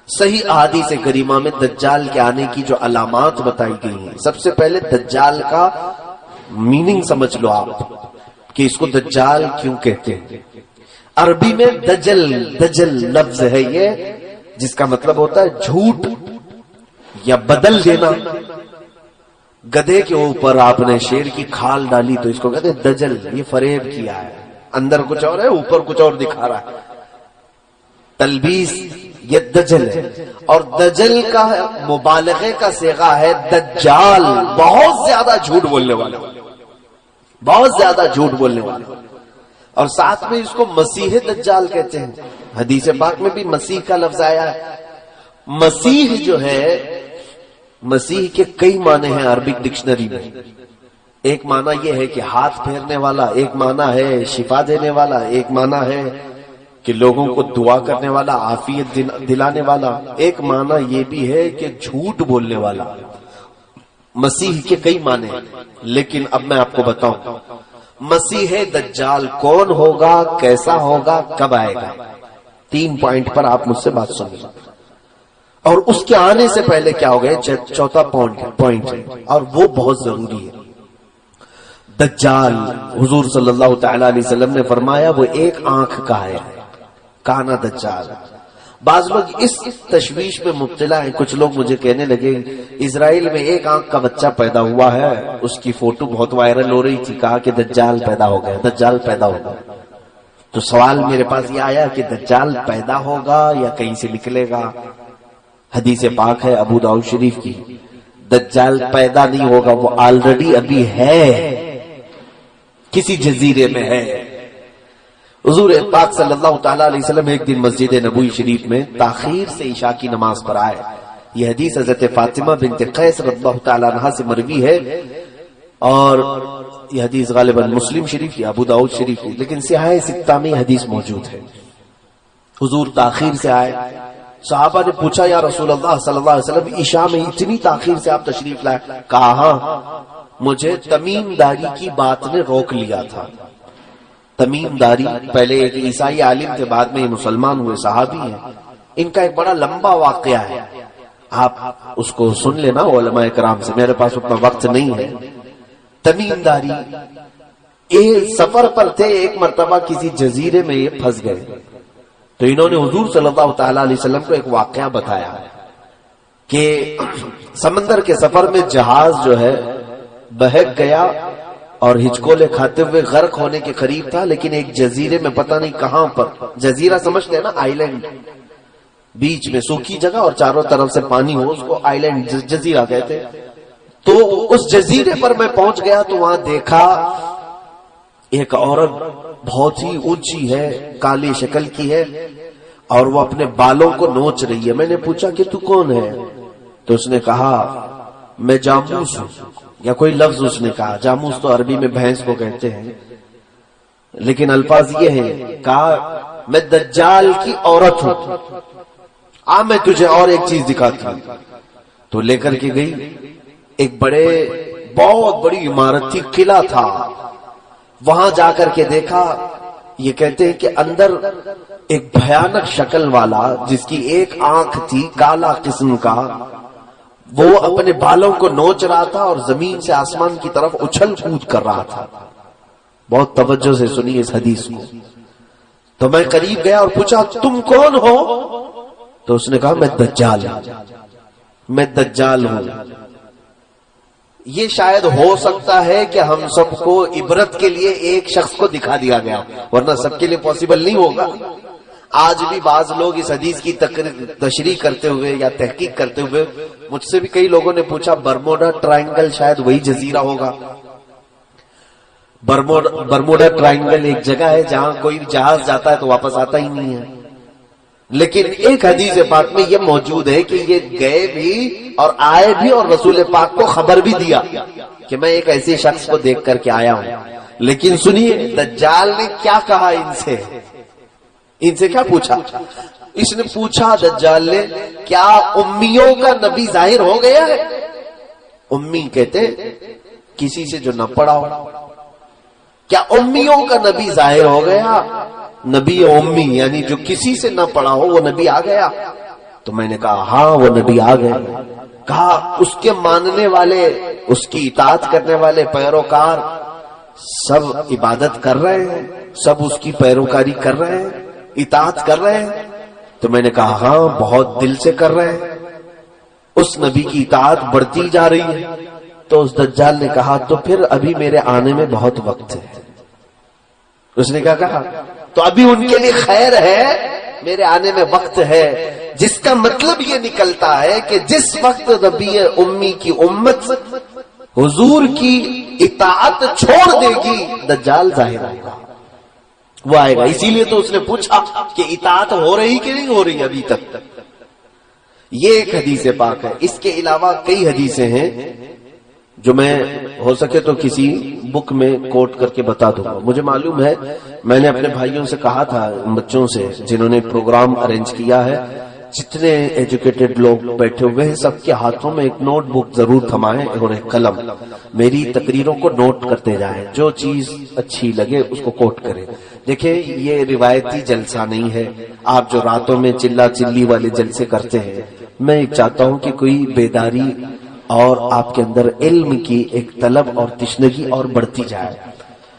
صحیح احادیث کریمہ میں دجال کے آنے کی جو علامات بتائی گئی ہیں، سب سے پہلے دجال کا میننگ سمجھ لو آپ کہ اس کو دجال کیوں کہتے ہیں. عربی میں دجل لفظ ہے یہ، جس کا مطلب ہوتا ہے جھوٹ یا بدل دینا. گدھے کے اوپر آپ نے شیر کی کھال ڈالی تو اس کو کہتے ہیں دجل، یہ فریب کیا ہے، اندر کچھ اور ہے اوپر کچھ اور دکھا رہا ہے. تلبیس یہ دجل ہے. اور دجل کا مبالغے کا صیغہ ہے دجال، بہت زیادہ جھوٹ بولنے والا، بہت زیادہ جھوٹ بولنے والا. اور ساتھ میں اس کو مسیح دجال کہتے ہیں. حدیث پاک میں بھی مسیح کا لفظ آیا ہے. مسیح جو ہے، مسیح کے کئی معنی ہیں عربک ڈکشنری میں. ایک معنی یہ ہے کہ ہاتھ پھیرنے والا، ایک معنی ہے شفا دینے والا، ایک معنی ہے کہ لوگوں کو دعا کرنے والا، عافیت دلانے والا، ایک معنی یہ بھی ہے کہ جھوٹ بولنے والا. مسیح کے کئی معنی ہیں، لیکن اب میں آپ کو بتاؤں مسیح دجال کون ہوگا، کیسا ہوگا، کب آئے گا. 3 پوائنٹ پر آپ مجھ سے بات سنیں، اور اس کے آنے سے پہلے کیا ہو گئے. 4تھا پوائنٹ ہے اور وہ بہت ضروری ہے. دجال حضور صلی اللہ تعالی علیہ وسلم نے فرمایا وہ ایک آنکھ کا ہے، کانا دجال. بعض لوگ اس تشویش میں مبتلا ہیں. کچھ لوگ مجھے کہنے لگے اسرائیل میں ایک آنکھ کا بچہ پیدا ہوا ہے، اس کی فوٹو بہت وائرل ہو رہی تھی، کہا کہ دجال پیدا ہو گیا، دجال پیدا ہو گیا. تو سوال میرے پاس یہ آیا کہ دجال پیدا ہوگا یا کہیں سے نکلے گا. حدیث پاک ہے ابو داؤد شریف کی، دجال پیدا نہیں ہوگا، وہ آلریڈی ابھی ہے، کسی جزیرے میں ہے. حضور پاک صلی اللہ تعالی علیہ وسلم ایک دن مسجد نبوی شریف میں تاخیر سے عشاء کی نماز پر آئے. یہ حدیث حضرت فاطمہ بنت قیس رضی اللہ تعالی عنہا سے مروی ہے، اور یہ حدیث غالباً مسلم شریف کی، ابو داؤد شریف کی، لیکن سیاہ ستہ میں حدیث موجود ہے. حضور تاخیر سے آئے. صحابہ نے پوچھا یا رسول اللہ صلی اللہ علیہ وسلم عشاء میں اتنی تاخیر سے آپ تشریف لائے؟ کہا ہاں، مجھے تمیم داری کی بات نے روک لیا تھا. تمیم داری پہلے ایک عیسائی عالم تھے، بعد میں یہ مسلمان ہوئے، صحابی ہیں. ان کا ایک بڑا لمبا واقعہ ہے، آپ اس کو سن لینا علماء کرام سے، میرے پاس اتنا وقت نہیں ہے. تمیم داری ایک سفر پر تھے، ایک مرتبہ کسی جزیرے میں یہ پھنس گئے. تو انہوں نے حضور صلی اللہ تعالی علیہ وسلم کو ایک واقعہ بتایا کہ سمندر کے سفر میں جہاز جو ہے بہک گیا اور ہچکولے کھاتے ہوئے غرق ہونے کے قریب تھا، لیکن ایک جزیرے میں پتہ نہیں کہاں پر، جزیرہ سمجھتے ہیں نا، آئی لینڈ، بیچ میں سوکھی جگہ اور چاروں طرف سے پانی ہو، اس کو آئی لینڈ جزیرہ کہتے. تو اس جزیرے پر میں پہنچ گیا تو وہاں دیکھا ایک عورت بہت ہی اونچی ہے، کالی شکل کی ہے، اور وہ اپنے بالوں کو نوچ رہی ہے. میں نے پوچھا کہ تو کون ہے؟ تو اس نے کہا میں جاموس ہوں، یا کوئی لفظ اس نے کہا. جاموس تو عربی میں بھینس کو کہتے ہیں، لیکن الفاظ یہ ہیں. کہا میں دجال کی عورت ہوں، میں تجھے اور ایک چیز دکھاتی ہوں. تو لے کر کے گئی. ایک بہت بڑی عمارت تھی، قلعہ تھا. وہاں جا کر کے دیکھا. یہ کہتے ہیں کہ اندر ایک بھیانک شکل والا، جس کی ایک آنکھ تھی کالا قسم کا، وہ اپنے بالوں کو نوچ رہا تھا اور زمین سے آسمان کی طرف اچھل کود کر رہا تھا. بہت توجہ سے سنیے اس حدیث کو. تو میں قریب گیا اور پوچھا تم کون ہو؟ تو اس نے کہا میں دجال ہوں، میں دجال ہوں. یہ شاید ہو سکتا ہے کہ ہم سب کو عبرت کے لیے ایک شخص کو دکھا دیا گیا، ورنہ سب کے لیے پاسبل نہیں ہوگا. آج بھی بعض لوگ اس حدیث کی تشریح کرتے ہوئے یا تحقیق کرتے ہوئے، مجھ سے بھی کئی لوگوں نے پوچھا برموڈا ٹرائنگل شاید وہی جزیرہ ہوگا. برموڈا ٹرائنگل ایک جگہ ہے جہاں کوئی جہاز جاتا ہے تو واپس آتا ہی نہیں ہے. لیکن ایک حدیث پاک میں یہ موجود ہے کہ یہ گئے بھی اور آئے بھی، اور رسول پاک کو خبر بھی دیا کہ میں ایک ایسے شخص کو دیکھ کر کے آیا ہوں. لیکن سنیے دجال نے کیا کہا ان سے کیا پوچھا؟ اس نے پوچھا دجال نے کیا امیوں کا نبی ظاہر ہو گیا ہے؟ امی کہتے کسی سے جو نہ پڑھا ہو. کیا امیوں کا نبی ظاہر ہو گیا؟ نبی امی یعنی جو کسی سے نہ پڑھا ہو وہ نبی آ گیا؟ تو میں نے کہا ہاں وہ نبی آ گئے. کہا اس کے ماننے والے، اس کی اطاعت کرنے والے پیروکار سب عبادت کر رہے ہیں، سب اس کی پیروکاری کر رہے ہیں، اطاعت کر رہے ہیں؟ تو میں نے کہا ہاں بہت دل سے کر رہے ہیں، اس نبی کی اطاعت بڑھتی جا رہی ہے. تو اس دجال نے کہا تو پھر ابھی میرے آنے میں بہت وقت ہے. اس نے کیا کہا؟ تو ابھی ان کے لیے خیر ہے، میرے آنے میں وقت ہے. جس کا مطلب یہ نکلتا ہے کہ جس وقت نبی امی کی امت حضور کی اطاعت چھوڑ دے گی دجال ظاہر آئے گا، وہ آئے گا. اسی لیے تو اس نے پوچھا کہ اطاعت ہو رہی کہ نہیں ہو رہی ابھی تک. یہ ایک حدیث پاک ہے. اس کے علاوہ کئی حدیثیں ہیں جو میں ہو سکے تو کسی بک میں کوٹ کر کے بتا دوں گا. مجھے معلوم ہے میں نے اپنے بھائیوں سے کہا تھا، بچوں سے جنہوں نے پروگرام ارینج کیا ہے، جتنے ایجوکیٹڈ لوگ بیٹھے ہوئے ہیں سب کے ہاتھوں میں ایک نوٹ بک ضرور تھمائیں اور ایک قلم. میری تقریروں کو نوٹ کرتے جائیں، جو چیز اچھی لگے اس کو کوٹ کریں. دیکھیں یہ روایتی جلسہ نہیں ہے، آپ جو راتوں میں چلا چلی والے جلسے کرتے ہیں. میں ایک چاہتا ہوں کہ کوئی بیداری اور آپ کے اندر علم کی ایک طلب اور تشنگی اور بڑھتی جائے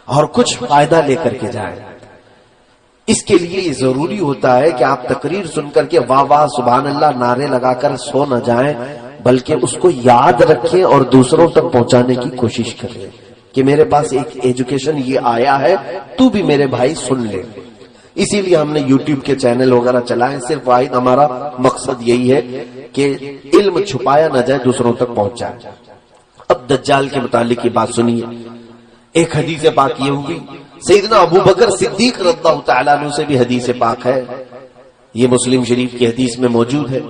اور کچھ فائدہ لے کر کے جائے. اس کے لیے یہ ضروری ہوتا ہے کہ آپ تقریر سن کر کے واہ واہ سبحان اللہ نعرے لگا کر سو نہ جائیں، بلکہ اس کو یاد رکھیں اور دوسروں تک پہنچانے کی کوشش کریں کہ میرے پاس ایک ایجوکیشن یہ آیا ہے، تو بھی میرے بھائی سن لے. اسی لیے ہم نے یوٹیوب کے چینل وغیرہ چلائے. صرف واحد ہمارا مقصد یہی ہے کہ علم چھپایا نہ جائے، دوسروں تک پہنچ جائے. اب دجال کے متعلق یہ بات سنیے. ایک حدیث پاک یہ ہوگی، سیدنا ابو بکر صدیق رضی اللہ تعالیٰ عنہ سے بھی حدیث پاک ہے. یہ مسلم شریف کی حدیث میں موجود ہے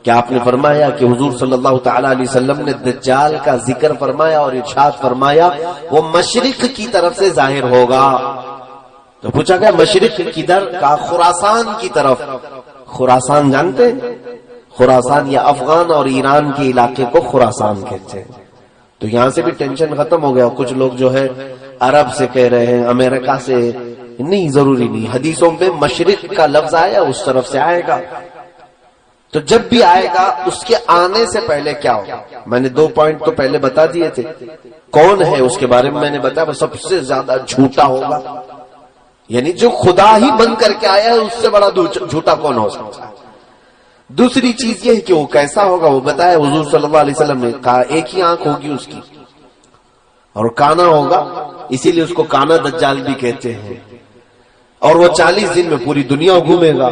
کہ آپ نے فرمایا کہ حضور صلی اللہ تعالیٰ علیہ وسلم نے دجال کا ذکر فرمایا اور ارشاد فرمایا وہ مشرق کی طرف سے ظاہر ہوگا. تو پوچھا گیا مشرق کدھر؟ کہا خراسان کی طرف. خراسان جانتے ہیں؟ خراسان یا افغان اور ایران کے علاقے کو خراسان کہتے ہیں. تو یہاں سے بھی ٹینشن ختم ہو گیا. کچھ لوگ جو ہے عرب سے کہہ رہے ہیں، امریکہ سے. نہیں، ضروری نہیں. حدیثوں میں مشرق کا لفظ آیا اس طرف سے آئے گا. تو جب بھی آئے گا اس کے آنے سے پہلے کیا ہوگا؟ میں نے 2 پوائنٹ تو پہلے بتا دیے تھے. کون ہے اس کے بارے میں نے بتایا وہ سب سے زیادہ جھوٹا ہوگا، یعنی جو خدا ہی بن کر کے آیا ہے اس سے بڑا جھوٹا کون ہو سکتا ہے. دوسری چیز یہ ہے کہ وہ کیسا ہوگا وہ بتایا حضور صلی اللہ علیہ وسلم نے. کہا ایک ہی آنکھ ہوگی اس کی اور کانا ہوگا، اسی لیے اس کو کانا دجال بھی کہتے ہیں. اور وہ 40 دن میں پوری دنیا گھومے گا.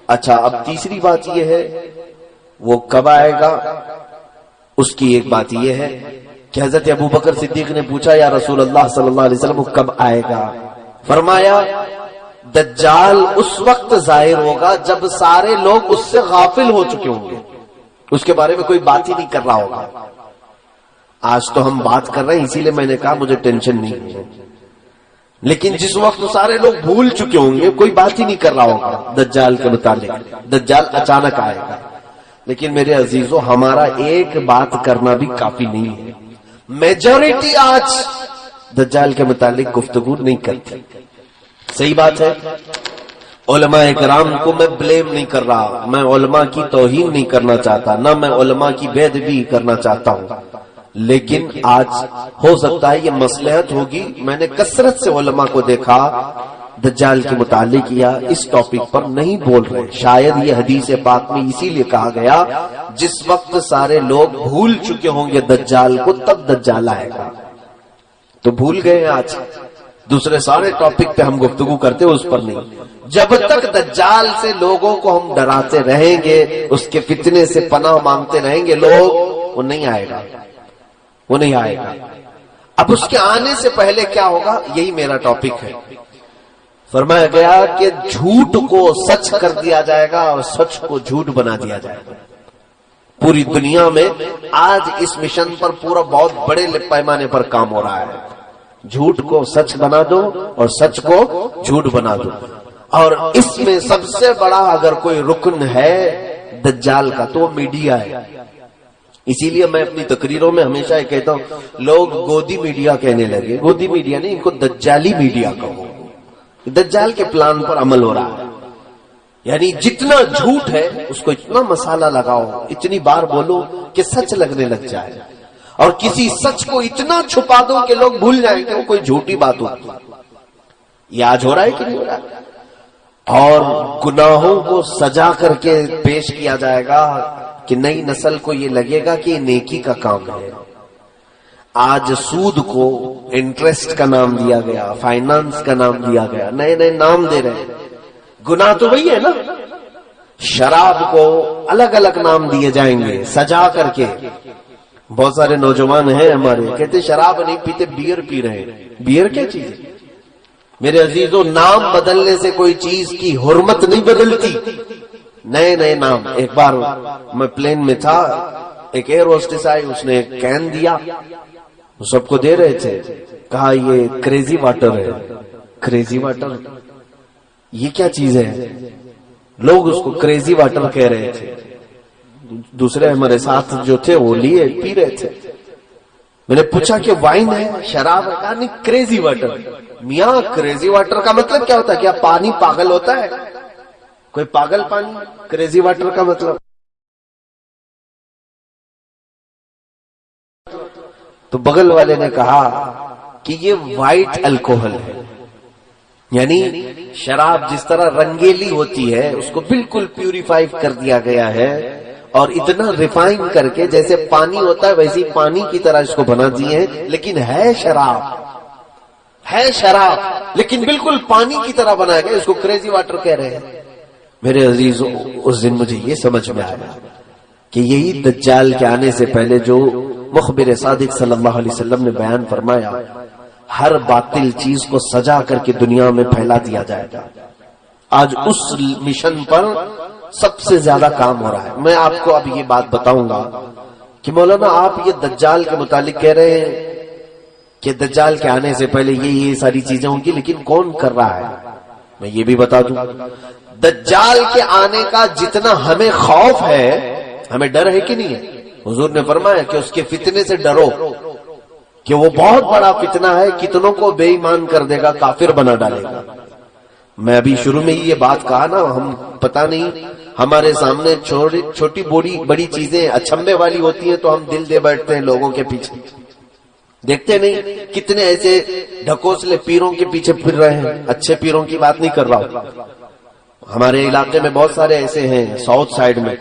اچھا اب تیسری بات یہ ہے وہ کب آئے گا. اس کی ایک بات یہ ہے کہ حضرت ابو بکر صدیق نے پوچھا یا رسول اللہ صلی اللہ علیہ وسلم وہ کب آئے گا؟ فرمایا دجال اس وقت ظاہر ہوگا جب سارے لوگ اس سے غافل ہو چکے ہوں گے، اس کے بارے میں کوئی بات ہی نہیں کر رہا ہوگا۔ آج تو ہم بات کر رہے ہیں، اسی لیے میں نے کہا مجھے ٹینشن نہیں ہے، لیکن جس وقت سارے لوگ بھول چکے ہوں گے، کوئی بات ہی نہیں کر رہا ہوگا دجال کے متعلق، دجال اچانک آئے گا۔ لیکن میرے عزیزو، ہمارا ایک بات کرنا بھی کافی نہیں ہے، میجورٹی آج دجال کے متعلق گفتگو نہیں کرتی۔ صحیح بات ہے، علماء کرام کو میں بلیم نہیں کر رہا، میں علماء کی توہین نہیں کرنا چاہتا، نہ میں علماء کی بے ادبی کرنا چاہتا ہوں، لیکن آج ہو سکتا ہے یہ مصلحت ہوگی۔ میں نے کثرت سے علماء کو دیکھا دجال کے متعلق یا اس ٹاپک پر نہیں بول رہے۔ شاید یہ حدیث پاک میں اسی لیے کہا گیا جس وقت سارے لوگ بھول چکے ہوں گے دجال کو، تب دجال آئے گا۔ تو بھول گئے آج، دوسرے سارے ٹاپک پہ ہم گفتگو کرتے اس پر نہیں۔ جب تک دجال سے لوگوں کو ہم ڈراتے رہیں گے، اس کے فتنے سے پناہ مانگتے رہیں گے لوگ، وہ نہیں آئے گا، وہ نہیں آئے گا۔ اب اس کے آنے سے پہلے کیا ہوگا، یہی میرا ٹاپک ہے۔ فرمایا گیا کہ جھوٹ کو سچ کر دیا جائے گا اور سچ کو جھوٹ بنا دیا جائے گا۔ پوری دنیا میں آج اس مشن پر پورا بہت بڑے پیمانے پر کام ہو رہا ہے، جھوٹ کو سچ بنا دو اور سچ کو جھوٹ بنا دو۔ اور اس میں سب سے بڑا اگر کوئی رکن ہے دجال کا تو وہ میڈیا ہے۔ اسی لیے میں اپنی تقریروں میں ہمیشہ یہ کہتا ہوں، لوگ گودی میڈیا کہنے لگے، گودی میڈیا نہیں، ان کو دجالی میڈیا کہو۔ دجال کے پلان پر عمل ہو رہا ہے، یعنی جتنا جھوٹ ہے اس کو اتنا مسالہ لگاؤ، اتنی بار بولو کہ سچ لگنے لگ جائے، اور کسی سچ کو اتنا چھپا دو کہ لوگ بھول جائیں کہ وہ کوئی جھوٹی بات ہوتی۔ یہ آج ہو رہا ہے کہ نہیں ہو رہا ہے؟ اور گناہوں کو سجا کر کے پیش کیا جائے گا کہ نئی نسل کو یہ لگے گا کہ یہ نیکی کا کام ہے۔ آج سود کو انٹرسٹ کا نام دیا گیا، فائنانس کا نام دیا گیا، نئے نئے نام دے رہے ہیں۔ گناہ تو وہی ہے نا، شراب کو الگ الگ نام دیے جائیں گے سجا کر کے۔ بہت سارے نوجوان ہیں ہمارے کہتے شراب نہیں پیتے، بیئر پی رہے ہیں۔ بیئر کیا چیز ہے میرے عزیزو؟ نام بدلنے سے کوئی چیز کی حرمت نہیں بدلتی، نئے نئے نام۔ ایک بار میں پلین میں تھا، ایک ایئر ہوسٹس آئی، اس نے ایک کین دیا، سب کو دے رہے تھے، کہا یہ کریزی واٹر ہے۔ کریزی واٹر یہ کیا چیز ہے؟ لوگ اس کو کریزی واٹر کہہ رہے تھے۔ دوسرے ہمارے ساتھ جو تھے وہ لیے پی رہے تھے۔ میں نے پوچھا کہ وائن ہے، شراب ہے؟ کہا نہیں، کریزی واٹر۔ میاں کریزی واٹر کا مطلب کیا ہوتا ہے؟ کیا پانی پاگل ہوتا ہے؟ کوئی پاگل پانی؟ کریزی واٹر کا مطلب؟ تو بغل والے نے کہا کہ یہ وائٹ الکوہل ہے، یعنی شراب جس طرح رنگیلی ہوتی ہے اس کو بالکل پیوریفائی کر دیا گیا ہے، اور اتنا ریفائن کر کے جیسے پانی ہوتا ہے ویسے پانی کی طرح اس کو بنا دیے ہیں، لیکن ہے شراب، ہے شراب لیکن بالکل پانی کی طرح بنایا گیا، اس کو کریزی واٹر کہہ رہے ہیں۔ میرے عزیزو، اس دن مجھے یہ سمجھ میں آیا کہ یہی دجال کے آنے سے پہلے جو مخبر صادق صلی اللہ علیہ وسلم نے بیان فرمایا، ہر باطل چیز کو سجا کر کے دنیا میں پھیلا دیا جائے گا۔ آج اس مشن پر سب سے زیادہ کام ہو رہا ہے۔ میں آپ کو اب یہ بات بتاؤں گا کہ مولانا آپ یہ دجال کے متعلق کہہ رہے ہیں کہ دجال کے آنے سے پہلے یہ ساری چیزیں ہوں گی، لیکن کون کر رہا ہے؟ میں یہ بھی بتا دوں، دجال کے آنے کا جتنا ہمیں خوف ہے، ہمیں ڈر ہے کہ نہیں ہے؟ حضور نے فرمایا کہ اس کے فتنے سے ڈرو، کہ وہ بہت بڑا فتنہ ہے، کتنوں کو بے ایمان کر دے گا، کافر بنا ڈالے گا۔ میں ابھی شروع میں یہ بات کہا نا، ہم پتہ نہیں ہمارے سامنے چھوٹی بڑی چیزیں اچھمبے والی ہوتی ہیں تو ہم دل دے بیٹھتے ہیں لوگوں کے پیچھے، دیکھتے نہیں کتنے ایسے ڈھکوسلے پیروں کے پیچھے پھر رہے ہیں۔ اچھے پیروں کی بات نہیں کر رہا ہوں، ہمارے علاقے میں بہت سارے ایسے ہیں ساؤتھ سائڈ میں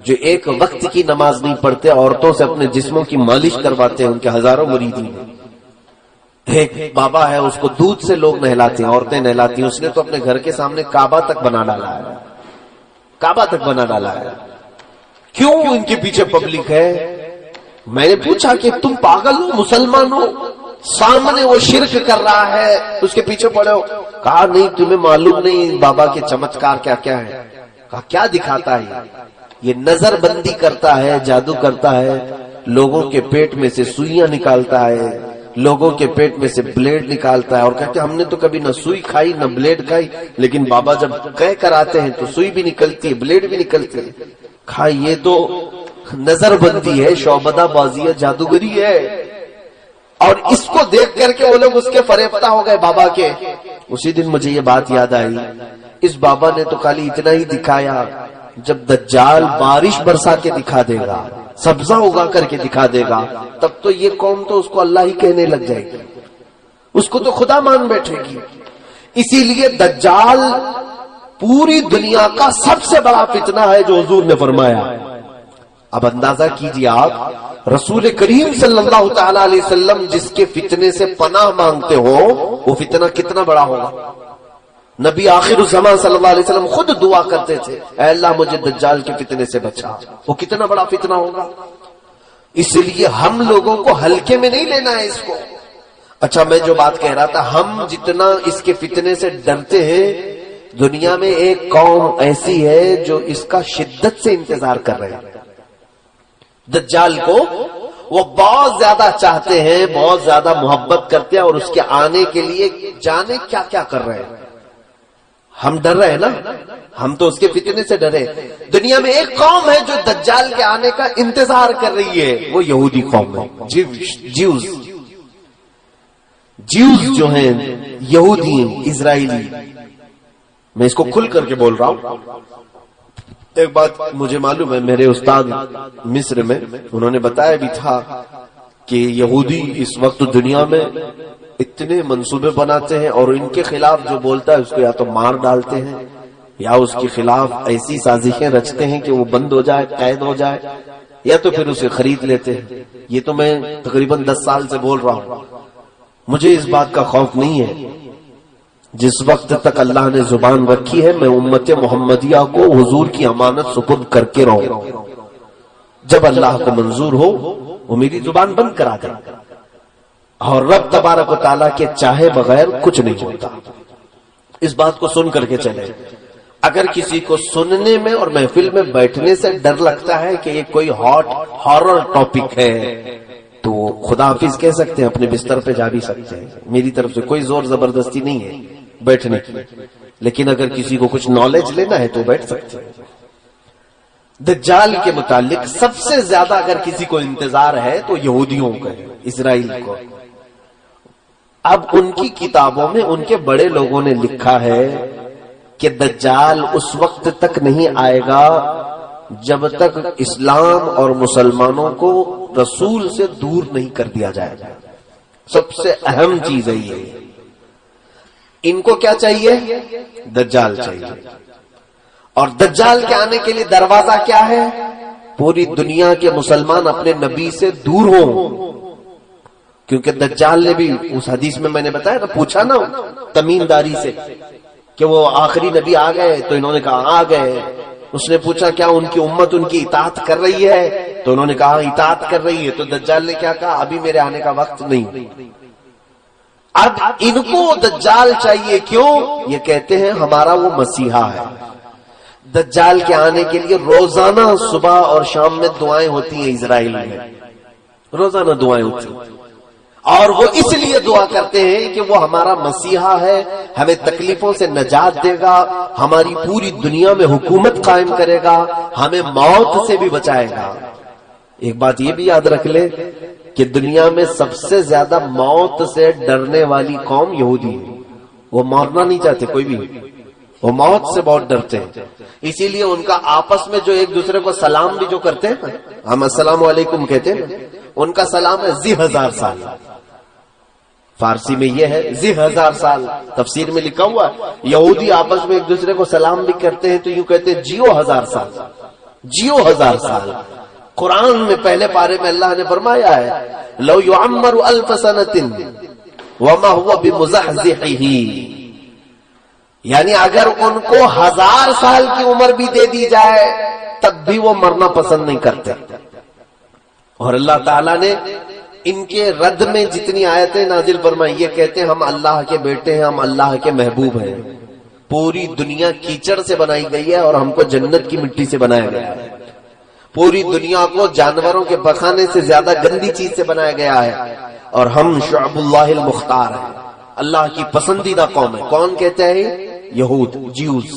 جو ایک وقت کی نماز نہیں پڑھتے، عورتوں سے اپنے جسموں کی مالش کرواتے ہیں، ان کے ہزاروں مریدی ہیں۔ ایک بابا ہے، اس کو دودھ سے لوگ نہلاتے ہیں، عورتیں نہلاتی ہیں، اس نے تو اپنے گھر کے سامنے کعبہ تک بنا ڈالا ہے، کعبہ تک بنا ڈالا ہے۔ کیوں ان کے پیچھے پبلک ہے؟ میں نے پوچھا کہ تم پاگل ہو، مسلمان ہو؟ سامنے وہ شرک کر رہا ہے، اس کے پیچھے پڑے ہو، کہا نہیں تمہیں معلوم نہیں بابا کے چمتکار کیا کیا ہے؟ کہا کیا دکھاتا ہے؟ یہ نظر بندی کرتا ہے، جادو کرتا ہے، لوگوں کے پیٹ میں سے سوئیاں نکالتا ہے، لوگوں کے پیٹ میں سے بلیڈ نکالتا ہے، اور کہتے ہیں ہم نے تو کبھی نہ سوئی کھائی نہ بلیڈ کھائی، لیکن بابا جب کہہ کر آتے ہیں تو سوئی بھی نکلتی ہے، بلیڈ بھی نکلتی ہے۔ کہا یہ تو نظر بندی ہے، شعبدہ بازی ہے، جادوگری ہے۔ اور اس کو دیکھ کر کے وہ لوگ اس کے فریفتہ ہو گئے بابا کے۔ اسی دن مجھے یہ بات یاد آئی، اس بابا نے تو خالی اتنا ہی دکھایا، جب دجال بارش برسا کے دکھا دے گا، سبزہ اگا کر کے دکھا دے گا، تب تو یہ قوم تو اس کو اللہ ہی کہنے لگ جائے گی، اس کو تو خدا مان بیٹھے گی۔ اسی لیے دجال پوری دنیا کا سب سے بڑا فتنہ ہے جو حضور نے فرمایا۔ اب اندازہ کیجیے آپ، رسول کریم صلی اللہ تعالی علیہ وسلم جس کے فتنے سے پناہ مانگتے ہو، وہ فتنہ کتنا بڑا ہوگا۔ نبی آخر الزمان صلی اللہ علیہ وسلم خود دعا کرتے تھے، اے اللہ مجھے دجال کے فتنے سے بچا، وہ کتنا بڑا فتنہ ہوگا۔ اس لیے ہم لوگوں کو ہلکے میں نہیں لینا ہے اس کو۔ اچھا میں جو بات کہہ رہا تھا، ہم جتنا اس کے فتنے سے ڈرتے ہیں، دنیا میں ایک قوم ایسی ہے جو اس کا شدت سے انتظار کر رہے ہیں۔ دجال کو وہ بہت زیادہ چاہتے ہیں، بہت زیادہ محبت کرتے ہیں، اور اس کے آنے کے لیے جانے کیا کیا کر رہے ہیں۔ ہم ڈر رہے ہیں نا، ہم تو اس کے فتنے سے ڈرے۔ دنیا میں ایک قوم ہے جو دجال کے آنے کا انتظار کر رہی ہے، وہ یہودی قوم ہے، جیوز جو ہیں، یہودی اسرائیلی۔ میں اس کو کھل کر کے بول رہا ہوں۔ ایک بات مجھے معلوم ہے، میرے استاد مصر میں انہوں نے بتایا بھی تھا کہ یہودی اس وقت دنیا میں اتنے منصوبے بناتے ہیں، اور ان کے خلاف جو بولتا ہے اس کو یا تو مار ڈالتے ہیں، یا اس کے خلاف ایسی سازشیں رچتے ہیں کہ وہ بند ہو جائے، قید ہو جائے، یا تو پھر اسے خرید لیتے ہیں۔ یہ تو میں تقریباً 10 سال سے بول رہا ہوں۔ مجھے اس بات کا خوف نہیں ہے، جس وقت تک اللہ نے زبان رکھی ہے میں امت محمدیہ کو حضور کی امانت سپرد کر کے رہوں۔ جب اللہ کو منظور ہو وہ میری زبان بند کرا دے، اور رب تبارک و تعالیٰ کے چاہے بغیر کچھ نہیں ہوتا۔ اس بات کو سن کر کے چلے۔ اگر کسی کو سننے میں اور محفل میں بیٹھنے سے ڈر لگتا ہے کہ یہ کوئی ہارر ٹاپک ہے، تو خدا حافظ کہہ سکتے ہیں، اپنے بستر پہ جا بھی سکتے ہیں۔ میری طرف سے کوئی زور زبردستی نہیں ہے بیٹھنے کی، لیکن اگر کسی کو کچھ نالج لینا ہے تو بیٹھ سکتے ہیں۔ دجال کے متعلق سب سے زیادہ اگر کسی کو انتظار ہے تو یہودیوں کا ہے، اسرائیل کو۔ اب ان کی کتابوں میں ان کے بڑے لوگوں نے لکھا ہے کہ دجال اس وقت تک نہیں آئے گا جب تک اسلام اور مسلمانوں کو رسول سے دور نہیں کر دیا جائے گا۔ سب سے اہم چیز ہے یہ۔ ان کو کیا چاہیے؟ دجال چاہیے۔ اور دجال کے آنے کے لیے دروازہ کیا ہے؟ پوری دنیا کے مسلمان اپنے نبی سے دور ہوں، کیونکہ دجال نے بھی اس حدیث میں نے بتایا نا، پوچھا نا تمیمداری سے کہ وہ آخری نبی آ گئے، تو انہوں نے کہا آ گئے۔ اس نے پوچھا کیا ان کی امت ان کی اطاعت کر رہی ہے؟ تو انہوں نے کہا اطاعت کر رہی ہے۔ تو دجال نے کیا کہا؟ ابھی میرے آنے کا وقت نہیں۔ اب ان کو دجال چاہیے، کیوں؟ یہ کہتے ہیں ہمارا وہ مسیحا ہے۔ دجال کے آنے کے لیے روزانہ صبح اور شام میں دعائیں ہوتی ہیں اسرائیل میں، روزانہ دعائیں ہوتی ہیں، اور وہ اس لیے دعا کرتے ہیں کہ وہ ہمارا مسیحا ہے، ہمیں تکلیفوں سے نجات دے گا، ہماری پوری دنیا میں حکومت قائم کرے گا، ہمیں موت سے بھی بچائے گا۔ ایک بات یہ بھی یاد رکھ لے کہ دنیا میں سب سے زیادہ موت سے ڈرنے والی قوم یہودی ہے۔ وہ مرنا نہیں چاہتے کوئی بھی، وہ موت سے بہت ڈرتے ہیں۔ اسی لیے ان کا آپس میں جو ایک دوسرے کو سلام بھی جو کرتے ہیں، ہم السلام علیکم کہتے ہیں، ان کا سلام ہے ذی 1000 سال۔ فارسی میں یہ ہے ذی 1000 سال، تفسیر میں لکھا ہوا ہے یہودی آپس میں ایک دوسرے کو سلام بھی کرتے ہیں تو یوں کہتے ہیں جیو 1000 سال، جیو 1000 سال۔ قرآن میں پہلے پارے میں اللہ نے فرمایا ہے لو یعمر 1000 سنۃ وما هو بمزحزحہ، یعنی اگر ان کو 1000 سال کی عمر بھی دے دی جائے تب بھی وہ مرنا پسند نہیں کرتے۔ اور اللہ تعالیٰ نے ان کے رد میں جتنی آیتیں نازل فرمائی، یہ کہتے ہیں ہم اللہ کے بیٹے ہیں، ہم اللہ کے محبوب ہیں۔ پوری دنیا کیچڑ سے بنائی گئی ہے اور ہم کو جنت کی مٹی سے بنایا گیا ہے۔ پوری دنیا کو جانوروں کے پخانے سے زیادہ گندی چیز سے بنایا گیا ہے، اور ہم شعب اللہ المختار ہیں، اللہ کی پسندیدہ قوم ہے۔ کون کہتے ہیں؟ یہود، جیوز۔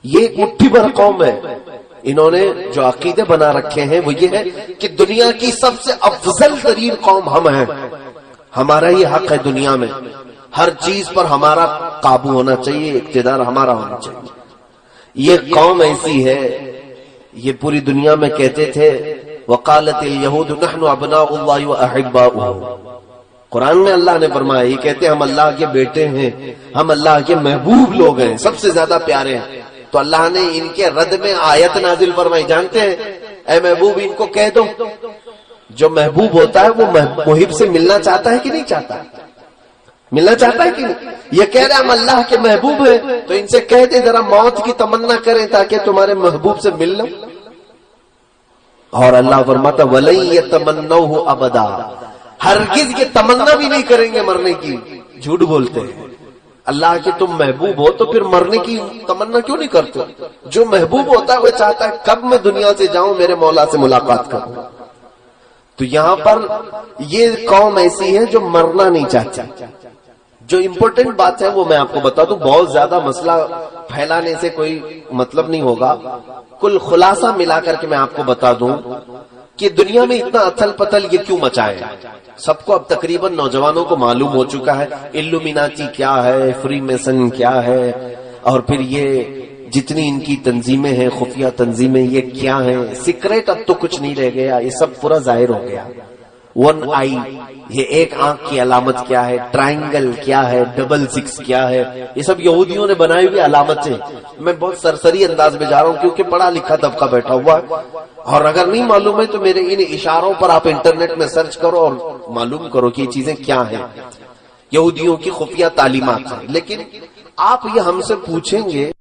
یہ ایک مٹھی بھر قوم ہے، انہوں نے جو عقیدے بنا رکھے ہیں وہ یہ ہے کہ دنیا کی سب سے افضل ترین قوم ہم ہیں، ہمارا یہ حق ہے دنیا میں، ہر چیز پر ہمارا قابو ہونا چاہیے، اقتدار ہمارا ہونا چاہیے۔ یہ قوم ایسی ہے، یہ پوری دنیا میں کہتے تھے وقالت اليہود نحن ابناء اللہ واحباؤہ۔ قرآن میں اللہ نے فرمایا، یہ کہتے ہیں ہم اللہ کے بیٹے ہیں، ہم اللہ کے محبوب لوگ ہیں، سب سے زیادہ پیارے ہیں۔ تو اللہ نے ان کے رد میں آیت نازل فرمائی، جانتے ہیں اے محبوب ان کو کہہ دو، جو محبوب ہوتا ہے وہ محب سے ملنا چاہتا ہے کہ نہیں چاہتا؟ ملنا چاہتا ہے کہ نہیں؟ یہ کہہ رہے ہم اللہ کے محبوب ہیں، تو ان سے کہہ دے ذرا موت کی تمنا کریں تاکہ تمہارے محبوب سے مل لو۔ اور اللہ فرماتا وَلَن يَتَمَنَّوْهُ أَبَدًا، ہرگز یہ تمنا بھی نہیں کریں گے مرنے کی۔ جھوٹ بولتے ہیں، اللہ کے تم محبوب ہو تو پھر مرنے کی تمنا کیوں نہیں کرتے؟ جو محبوب ہوتا ہے وہ چاہتا ہے کب میں دنیا سے جاؤں میرے مولا سے ملاقات کروں۔ تو یہاں پر یہ قوم ایسی ہے جو مرنا نہیں چاہتی۔ جو امپورٹنٹ بات ہے وہ میں آپ کو بتا دوں، بہت زیادہ مسئلہ پھیلانے سے کوئی مطلب نہیں ہوگا، کل خلاصہ ملا کر کے میں آپ کو بتا دوں کہ دنیا میں اتنا اتھل پتل یہ کیوں مچائے۔ سب کو اب تقریباً نوجوانوں کو معلوم ہو چکا ہے الومیناتی کیا ہے، فری میسن کیا ہے، اور پھر یہ جتنی ان کی تنظیمیں ہیں، خفیہ تنظیمیں، یہ کیا ہیں۔ سیکریٹ اب تو کچھ نہیں رہ گیا، یہ سب پورا ظاہر ہو گیا۔ 1 آئی، یہ ایک آنکھ کی علامت کیا ہے، ٹرائنگل کیا ہے، 66 کیا ہے، یہ سب یہودیوں نے بنائی ہوئی علامتیں۔ میں بہت سرسری انداز میں جا رہا ہوں کیونکہ پڑھا لکھا طبقہ بیٹھا ہوا ہے، اور اگر نہیں معلوم ہے تو میرے ان اشاروں پر آپ انٹرنیٹ میں سرچ کرو اور معلوم کرو کہ یہ چیزیں کیا ہیں۔ یہودیوں کی خفیہ تعلیمات ہیں۔ لیکن آپ یہ ہم سے پوچھیں گے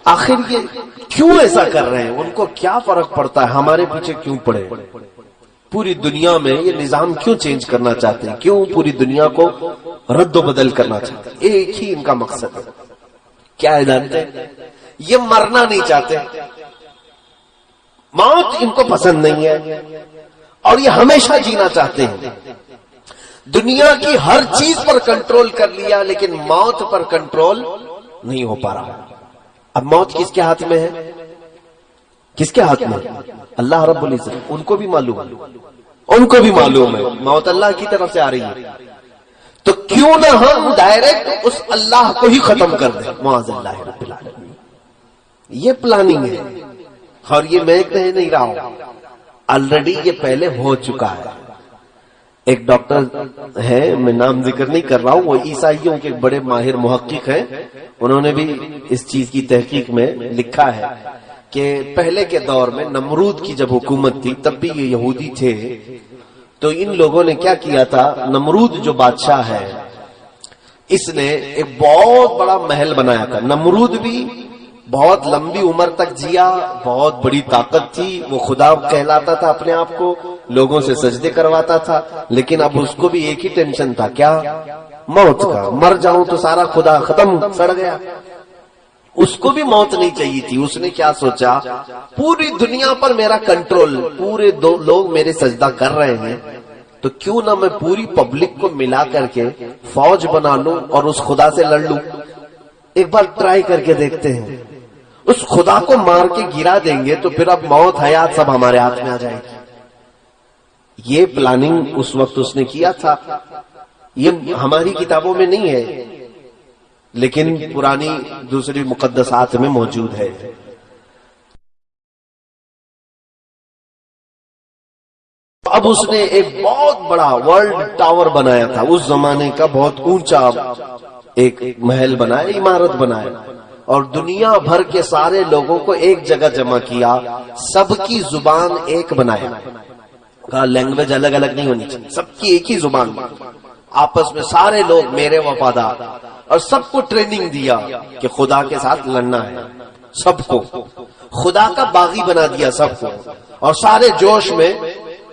آخر یہ کیوں ایسا کر رہے ہیں، ان کو کیا فرق پڑتا ہے، ہمارے پیچھے کیوں پڑے؟ پوری دنیا میں یہ نظام کیوں چینج کرنا چاہتے ہیں، کیوں پوری دنیا کو رد و بدل کرنا چاہتے ہیں؟ ایک ہی ان کا مقصد ہے، کیا ہے جانتے ہیں؟ یہ مرنا نہیں چاہتے، موت ان کو پسند نہیں ہے، اور یہ ہمیشہ جینا چاہتے ہیں۔ دنیا کی ہر چیز پر کنٹرول کر لیا لیکن موت پر کنٹرول نہیں ہو پا رہا۔ اب موت کس کے ہاتھ میں ہے؟ کس کے ہاتھ میں؟ اللہ رب العزت۔ ان کو بھی معلوم ہے، ان کو بھی معلوم ہے موت اللہ کی طرف سے آ رہی ہے، تو کیوں نہ ہم ڈائریکٹ اس اللہ کو ہی ختم کر دیں، معاذ اللہ رب العالمین۔ یہ پلاننگ ہے، اور یہ میں کہہ نہیں رہا ہوں، آلریڈی یہ پہلے ہو چکا ہے۔ ایک ڈاکٹر ہے، میں نام ذکر نہیں کر رہا ہوں، وہ عیسائیوں کے بڑے ماہر محقق ہیں، انہوں نے بھی اس چیز کی تحقیق میں لکھا ہے کہ پہلے کے دور میں نمرود کی جب حکومت تھی تب بھی یہ یہودی تھے، تو ان لوگوں نے کیا کیا تھا، نمرود جو بادشاہ ہے اس نے ایک بہت بڑا محل بنایا تھا۔ نمرود بھی بہت لمبی عمر تک جیا، بہت بڑی طاقت تھی، وہ خدا کہلاتا تھا اپنے آپ کو، لوگوں سے سجدے کرواتا تھا، لیکن اب اس کو بھی ایک ہی ٹینشن تھا، کیا؟ موت کا۔ مر جاؤں تو سارا خدا ختم، سڑ گیا۔ اس کو بھی موت نہیں چاہیے تھی۔ اس نے کیا سوچا، پوری دنیا پر میرا کنٹرول، پورے لوگ میرے سجدہ کر رہے ہیں، تو کیوں نہ میں پوری پبلک کو ملا کر کے فوج بنا لوں اور اس خدا سے لڑ لوں۔ ایک بار ٹرائی کر کے دیکھتے ہیں، اس خدا کو مار کے گرا دیں گے تو پھر اب موت حیات سب ہمارے ہاتھ میں آ جائے گی۔ یہ پلاننگ اس وقت اس نے کیا تھا، یہ ہماری کتابوں میں نہیں ہے لیکن پرانی دوسری مقدسات میں موجود ہے۔ اب اس نے ایک بہت بڑا ورلڈ ٹاور بنایا تھا، اس زمانے کا بہت اونچا ایک محل بنایا، عمارت بنایا، اور دنیا بھر کے سارے لوگوں کو ایک جگہ جمع کیا، سب کی زبان ایک بنایا، کہا لینگویج الگ الگ نہیں ہونی چاہیے، سب کی ایک ہی زبان، آپس میں سارے لوگ میرے وفادار، اور سب کو ٹریننگ دیا کہ خدا کے ساتھ لڑنا ہے، سب کو خدا کا باغی بنا دیا سب کو، اور سارے جوش میں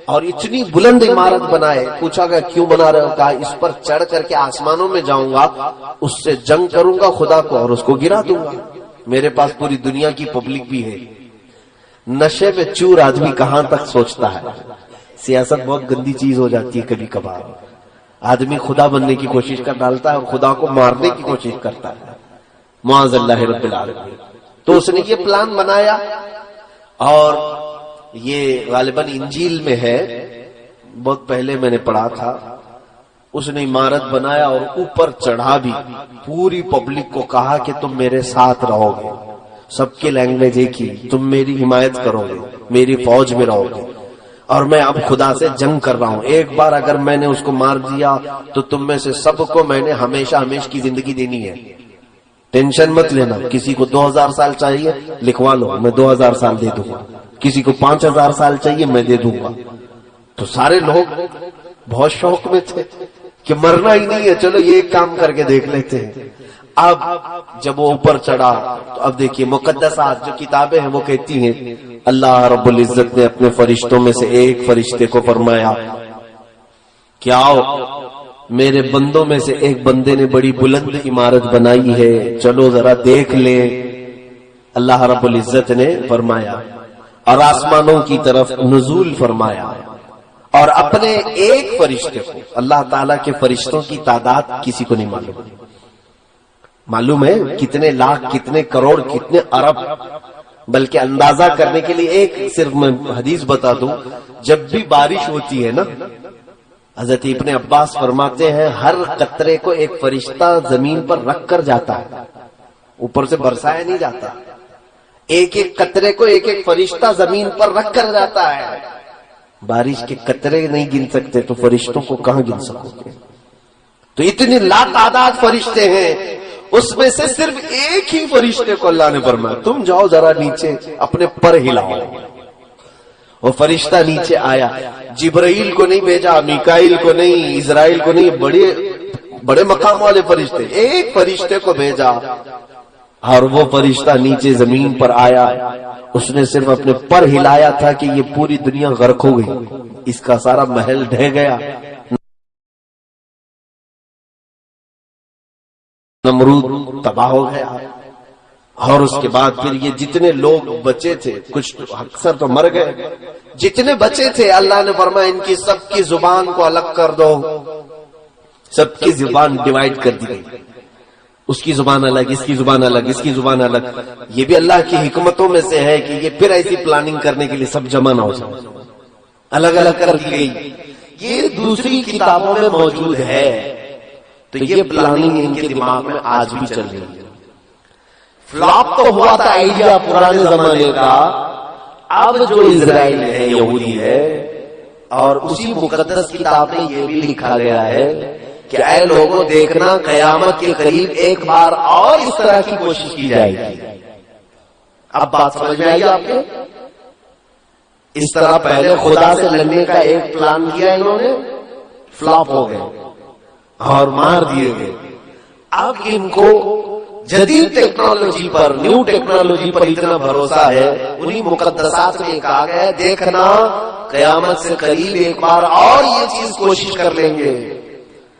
اور اتنی بلند عمارت بنائے. پوچھا گیا کیوں بنا رہے ہو؟ کہا اس پر چڑھ کر کے آسمانوں میں جاؤں گا, اس سے جنگ کروں گا خدا کو اور اس کو گرا دوں گا. میرے پاس پوری دنیا کی پبلک بھی ہے. نشے میں چور آدمی کہاں تک سوچتا ہے. سیاست بہت گندی چیز ہو جاتی ہے کبھی کبھار. آدمی خدا بننے کی کوشش کر ڈالتا ہے اور خدا کو مارنے کی کوشش کرتا ہے. معاذ اللہ رب العالمین. تو اس نے یہ پلان بنایا اور یہ غالباً انجیل میں ہے, بہت پہلے میں نے پڑھا تھا. اس نے عمارت بنایا اور اوپر چڑھا بھی. پوری پبلک کو کہا کہ تم میرے ساتھ رہو گے, سب کی لینگویج ایک ہی, تم میری حمایت کرو گے, میری فوج میں رہو گے, اور میں اب خدا سے جنگ کر رہا ہوں. ایک بار اگر میں نے اس کو مار دیا تو تم میں سے سب کو میں نے ہمیشہ ہمیشہ کی زندگی دینی ہے. ٹینشن مت لینا. کسی کو 2000 سال چاہیے لکھوا لو, میں 2000 سال دے دوں گا. کسی کو 5000 سال چاہیے میں دے دوں گا. تو سارے لوگ بہت شوق میں تھے کہ مرنا ہی نہیں ہے, چلو یہ ایک کام کر کے دیکھ لیتے ہیں. اب جب وہ اوپر چڑھا تو اب دیکھیے مقدسات جو کتابیں ہیں وہ کہتی ہیں اللہ رب العزت نے اپنے فرشتوں میں سے ایک فرشتے کو فرمایا کہ آؤ, میرے بندوں میں سے ایک بندے نے بڑی بلند عمارت بنائی ہے, چلو ذرا دیکھ لیں. اللہ رب العزت نے فرمایا اور آسمانوں کی طرف نزول فرمایا اور اپنے ایک فرشتے کو. اللہ تعالیٰ کے فرشتوں کی تعداد کسی کو نہیں معلوم ہے کتنے لاکھ, کتنے کروڑ, کتنے ارب. بلکہ اندازہ کرنے کے لیے ایک صرف میں حدیث بتا دوں. جب بھی بارش ہوتی ہے نا, حضرت ابن عباس فرماتے ہیں ہر قطرے کو ایک فرشتہ زمین پر رکھ کر جاتا ہے, اوپر سے برسایا نہیں جاتا. ایک ایک قطرے کو ایک ایک فرشتہ زمین پر رکھ کر جاتا ہے. بارش کے قطرے نہیں گن سکتے تو فرشتوں کو کہاں گن سکو گے؟ تو اتنے لاتعداد فرشتے ہیں, اس میں سے صرف ایک ہی فرشتے کو اللہ نے فرمایا تم جاؤ ذرا نیچے اپنے پر ہلاؤ. وہ فرشتہ نیچے آیا. جبرائیل کو نہیں بھیجا, میکائیل کو نہیں, اسرائیل کو نہیں, بڑے بڑے مقام والے فرشتے, ایک فرشتے کو بھیجا اور وہ فرشتہ نیچے زمین پر آیا. اس نے صرف اپنے پر ہلایا تھا کہ یہ پوری دنیا غرق ہو گئی, اس کا سارا محل ڈھہ گیا. نمرود تباہ ہو گیا. اور اس کے بعد پھر یہ جتنے لوگ بچے تھے, کچھ اکثر تو مر گئے, جتنے بچے تھے اللہ نے فرمایا ان کی سب کی زبان کو الگ کر دو. سب کی زبان ڈیوائیڈ کر دی گئی. اس کی زبان الگ, اس کی زبان الگ, اس کی زبان الگ. یہ بھی اللہ کی حکمتوں میں سے ہے کہ یہ پھر ایسی پلاننگ کرنے کے لیے سب جمع نہ ہو جائے, الگ الگ کر دی گئی. یہ دوسری کتابوں میں موجود ہے. تو یہ پلاننگ ان کے دماغ میں آج بھی چل رہی ہے. فلاپ تو ہوا تھا آئیڈیا پرانے زمانے کا, اب جو اسرائیل ہے, یہودی ہے, اور اسی مقدس کتاب میں یہ بھی لکھا گیا ہے کہ اے لوگوں دیکھنا قیامت کے قریب ایک بار اور اس طرح کی کوشش کی جائے گی. اب بات سمجھ میں آئی آپ کے؟ اس طرح پہلے خدا سے لڑنے کا ایک پلان کیا انہوں نے, فلاپ ہو گئے اور مار دیے گئے. اب ان کو جدید ٹیکنالوجی پر, نیو ٹیکنالوجی پر اتنا بھروسہ ہے, انہی مقدسات میں کہا گیا ہے دیکھنا قیامت سے قریب ایک بار اور یہ چیز کوشش کر لیں گے.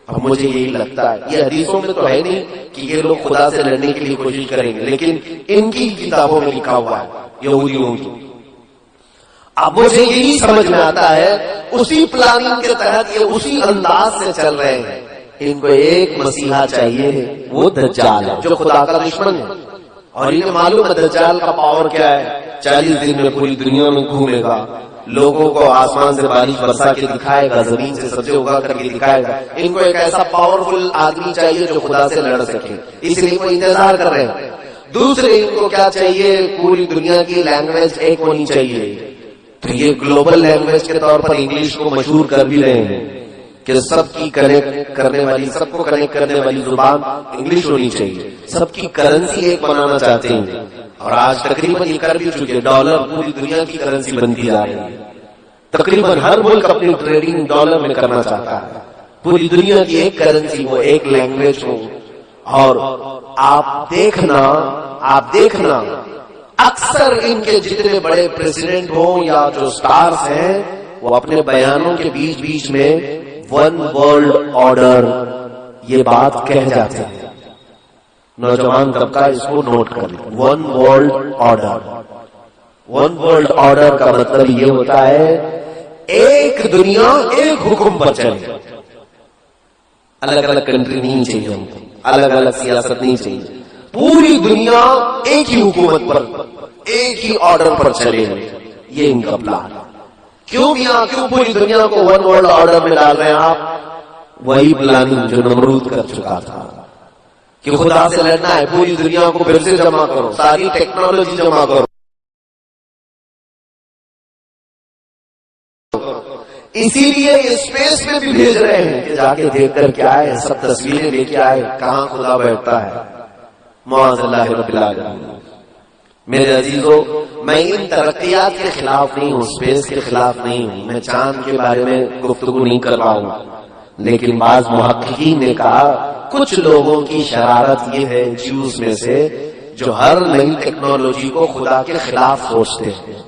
اب مجھے یہی لگتا ہے, یہ حدیثوں میں تو ہے نہیں کہ یہ لوگ خدا سے لڑنے کے لیے کوشش کریں گے, لیکن ان کی کتابوں میں لکھا ہوا ہے یہودیوں کی. اب مجھے یہی سمجھ میں آتا ہے اسی پلاننگ کے تحت یہ اسی انداز سے چل رہے ہیں. ان کو ایک مسیحا چاہیے, وہ دجال ہے جو خدا کا دشمن ہے. اور انہیں معلوم ہے دجال کا پاور کیا ہے, 40 دن میں پوری دنیا میں گھومے گا, لوگوں کو آسمان سے بارش برسا کے دکھائے گا, زمین سے سبزے اگا کر کے دکھائے گا. ان کو ایک ایسا پاورفل آدمی چاہیے جو خدا سے لڑ سکے, اس لیے وہ انتظار کر رہے ہیں. دوسرے ان کو کیا چاہیے, پوری دنیا کی لینگویج ایک ہونی چاہیے. تو یہ گلوبل لینگویج کے طور پر انگلش کو مشہور کر بھی رہے ہیں کہ سب کی کنیکٹ کرنے والی, سب کو کنیکٹ کرنے والی زبان انگلش ہونی چاہیے. سب کی کرنسی ایک بنانا چاہتے ہیں, اور آج تقریباً یہ کر بھی چکے. ڈالر پوری دنیا کی کرنسی بنتی جا رہی ہے. تقریباً ہر ملک اپنی ٹریڈنگ ڈالر میں کرنا چاہتا ہے. پوری دنیا کی ایک کرنسی ہو, ایک لینگویج ہو. اور آپ دیکھنا اکثر ان کے جتنے بڑے پریزیڈنٹ ہوں یا جو سٹارز ہیں وہ اپنے بیانوں کے بیچ بیچ میں ون ورلڈ آرڈر یہ بات کہہ جاتے ہیں. نوجوان طبقہ اس کو نوٹ کرے. One world order. One world order کا مطلب یہ ہوتا ہے ایک دنیا ایک حکم پر چلے. الگ الگ کنٹری نہیں چاہیے ہم کو, الگ الگ سیاست نہیں چاہیے, پوری دنیا ایک ہی حکومت پر ایک ہی آرڈر پر چلے. یہ ان کا پلان. کیوں پوری دنیا کو ون ورلڈ آرڈر میں ڈال رہے ہیں آپ؟ وہی پلاننگ جو نمرود کر چکا تھا کہ خدا سے لڑنا ہے, پوری دنیا کو پھر سے جمع کرو, ساری ٹیکنالوجی جمع کرو. اسی لیے اسپیس میں بھی بھیج رہے ہیں کہ جا کے دیکھ کر کیا ہے, سب تصویریں لے کے آئے کہاں خدا بیٹھتا ہے. معاذ اللہ رب العالمین. میرے عزیزو, میں ان ترقیات کے خلاف نہیں ہوں, اسپیس کے خلاف نہیں ہوں, میں چاند کے بارے میں گفتگو نہیں کر رہا ہوں, لیکن بعض محققین نے کہا کچھ لوگوں کی شرارت یہ ہے جیوز میں سے جو ہر نئی ٹیکنالوجی کو خدا کے خلاف سوچتے ہیں.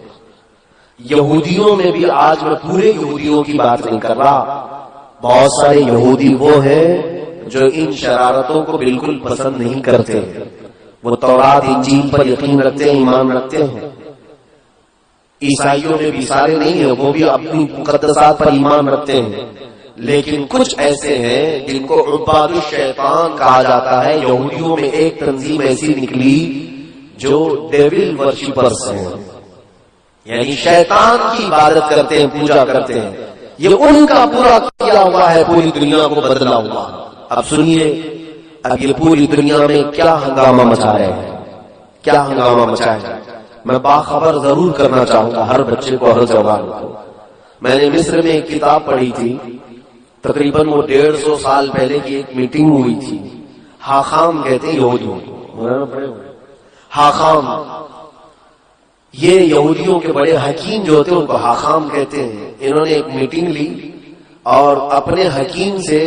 یہودیوں میں بھی, آج میں پورے یہودیوں کی بات نہیں کر رہا, بہت سارے یہودی وہ ہیں جو ان شرارتوں کو بالکل پسند نہیں کرتے. وہ تورات انجیل پر یقین رکھتے ہیں, ایمان رکھتے ہیں. عیسائیوں میں بھی سارے نہیں ہیں, وہ بھی اپنی مقدسات پر ایمان رکھتے ہیں, لیکن کچھ ایسے ہیں جن کو عباد الشیطان کہا جاتا ہے. یہودیوں میں ایک تنظیم ایسی نکلی جو ڈیول ورشپرز ہیں, یعنی شیطان کی عبادت کرتے ہیں, پوجا کرتے ہیں. یہ ان کا پورا کیا ہوا ہے, پوری دنیا کو بدلا ہوا. اب سنیے, اب یہ پوری دنیا میں کیا ہنگامہ مچا رہے ہیں, کیا ہنگامہ مچائے ہیں. میں باخبر ضرور کرنا چاہوں گا ہر بچے کو, ہر جوان کو. میں نے مصر میں ایک کتاب پڑھی تھی, تقریباً وہ 150 سال پہلے کی ایک میٹنگ ہوئی تھی. حاخام کہتے ہیں یہودیوں کو, حاخام. یہ یہودیوں کے بڑے حکیم جو ہوتے ہیں ان کو حاخام کہتے ہیں. انہوں نے ایک میٹنگ لی اور اپنے حکیم سے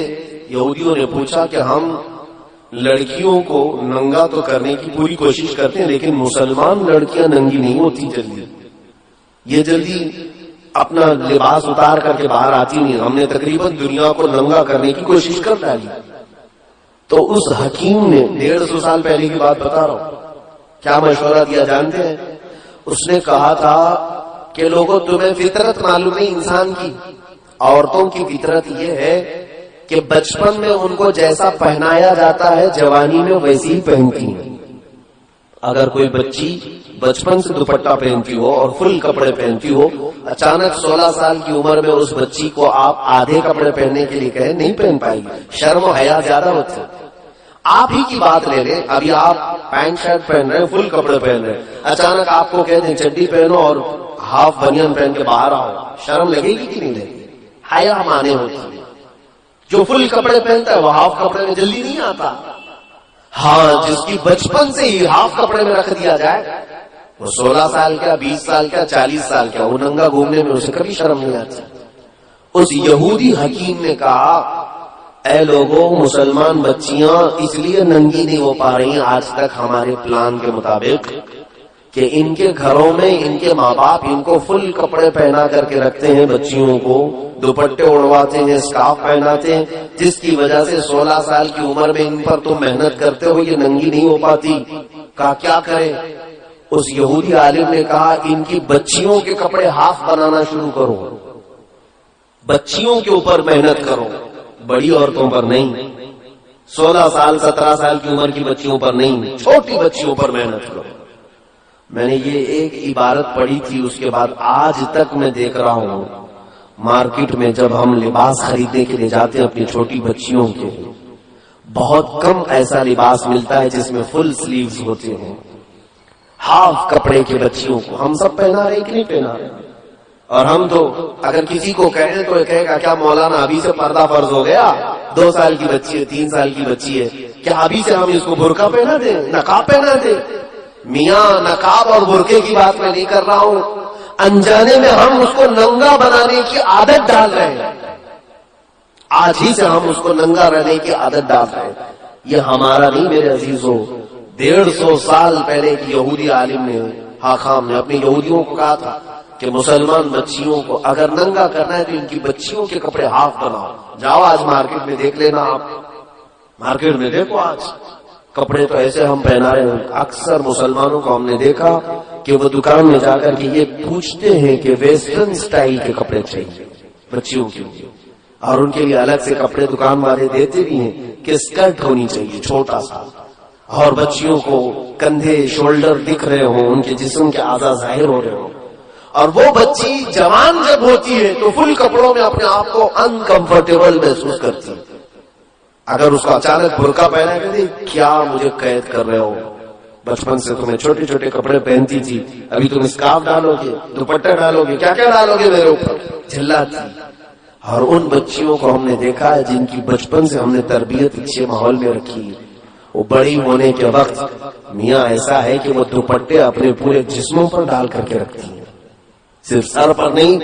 یہودیوں نے پوچھا کہ ہم لڑکیوں کو ننگا تو کرنے کی پوری کوشش کرتے ہیں, لیکن مسلمان لڑکیاں ننگی نہیں ہوتی جلدی, یہ جلدی اپنا لباس اتار کر کے باہر آتی نہیں. ہم نے تقریباً دنیا کو ننگا کرنے کی کوشش کر ڈالی. تو اس حکیم نے 150 سال پہلے کی بات بتا رہا ہوں, کیا مشورہ دیا جانتے ہیں؟ اس نے کہا تھا کہ لوگوں تمہیں فطرت معلوم نہیں انسان کی. عورتوں کی فطرت یہ ہے کہ بچپن میں ان کو جیسا پہنایا جاتا ہے جوانی میں ویسی ہی پہنتی ہیں. اگر کوئی بچی بچپن سے دوپٹہ پہنتی ہو اور فل کپڑے پہنتی ہو, اچانک 16 سال کی عمر میں اس بچی کو آپ آدھے کپڑے پہننے کے لیے کہیں, نہیں پہن پائے گی, شرم و حیا زیادہ ہوتی ہے. آپ ہی کی بات لے لیں, ابھی آپ پینٹ شرٹ پہن رہے ہیں, فل کپڑے پہن رہے ہیں, اچانک آپ کو کہہ دیں چڈی پہنو اور ہاف بنیان پہن کے باہر آؤ, شرم لگے گی کہ نہیں لگے گی؟ حیا مانے ہوتی ہے. جو فل کپڑے پہنتا ہے وہ ہاف کپڑے میں جلدی نہیں آتا. ہاں, جس کی بچپن سے ہی ہاف کپڑے میں رکھ دیا جائے, وہ 16 سال کا, 20 سال کا, 40 سال کا, وہ ننگا گھومنے میں اسے کبھی شرم نہیں آتی. اس یہودی حکیم نے کہا اے لوگوں, مسلمان بچیاں اس لیے ننگی نہیں ہو پا رہی آج تک ہمارے پلان کے مطابق کہ ان کے گھروں میں ان کے ماں باپ ان کو فل کپڑے پہنا کر کے رکھتے ہیں, بچیوں کو دوپٹے اڑواتے ہیں, اسکارف پہناتے ہیں, جس کی وجہ سے 16 سال کی عمر میں ان پر تم محنت کرتے ہو, یہ ننگی نہیں ہو پاتی. کہا کیا کرے؟ اس یہودی عالم نے کہا ان کی بچیوں کے کپڑے ہاف بنانا شروع کرو, بچیوں کے اوپر محنت کرو, بڑی عورتوں پر نہیں. 16 سال 17 سال کی عمر کی بچیوں پر نہیں, چھوٹی بچیوں پر محنت کرو. میں نے یہ ایک عبارت پڑھی تھی, اس کے بعد آج تک میں دیکھ رہا ہوں مارکیٹ میں جب ہم لباس خریدنے کے لیے جاتے ہیں اپنی چھوٹی بچیوں کے, بہت کم ایسا لباس ملتا ہے جس میں فل سلیوز ہوتے ہیں. ہاف کپڑے کے بچیوں کو ہم سب پہنا رہے کہ نہیں پہنا رہے؟ اور ہم تو اگر کسی کو کہیں تو کہے گا کیا مولانا ابھی سے پردہ فرض ہو گیا؟ 2 سال کی بچی ہے, 3 سال کی بچی ہے, کیا ابھی سے ہم اس کو برقع پہنا دیں, نقاب پہنا دیں؟ میاں, نقاب اور برقعے کی بات میں نہیں کر رہا ہوں, انجانے میں ہم اس کو ننگا بنانے کی عادت ڈال رہے ہیں. آج ہی سے ہم اس کو ننگا رہنے کی عادت ڈال رہے ہیں. یہ ہمارا نہیں میرے عزیزوں, 150 سال پہلے کی یہودی عالم نے, حاخام نے اپنے یہودیوں کو کہا تھا کہ مسلمان بچیوں کو اگر ننگا کرنا ہے تو ان کی بچیوں کے کپڑے ہاف بناؤ. جاؤ آج مارکیٹ میں دیکھ لینا، آپ مارکیٹ میں دیکھو آج کپڑے تو ایسے ہم پہنا رہے ہیں. اکثر مسلمانوں کو ہم نے دیکھا کہ وہ دکان میں جا کر کے یہ پوچھتے ہیں کہ ویسٹرن سٹائل کے کپڑے چاہیے بچیوں کے لیے، اور ان کے لیے الگ سے کپڑے دکان والے دیتے بھی ہیں کہ اسکرٹ ہونی چاہیے چھوٹا سا، اور بچیوں کو کندھے شولڈر دکھ رہے ہوں، ان کے جسم کے اعضاء ظاہر ہو رہے ہوں. اور وہ بچی جوان جب ہوتی ہے تو فل کپڑوں میں اپنے آپ کو انکمفرٹیبل محسوس کرتی ہے. اگر اس کو اچانک برقع پہنا کہ کیا مجھے قید کر رہے ہو، بچپن سے تمہیں چھوٹے چھوٹے کپڑے پہنتی تھی، ابھی تم اسکارف ڈالو گے، دوپٹہ ڈالو گے، کیا کیا ڈالو گے میرے اوپر، چلاتی. اور ان بچیوں کو ہم نے دیکھا ہے جن کی بچپن سے ہم نے تربیت اچھے ماحول میں رکھی، وہ بڑی ہونے کے وقت میاں ایسا ہے کہ وہ دوپٹے اپنے پورے جسموں پر ڈال کر کے رکھتی ہیں، صرف سر پر نہیں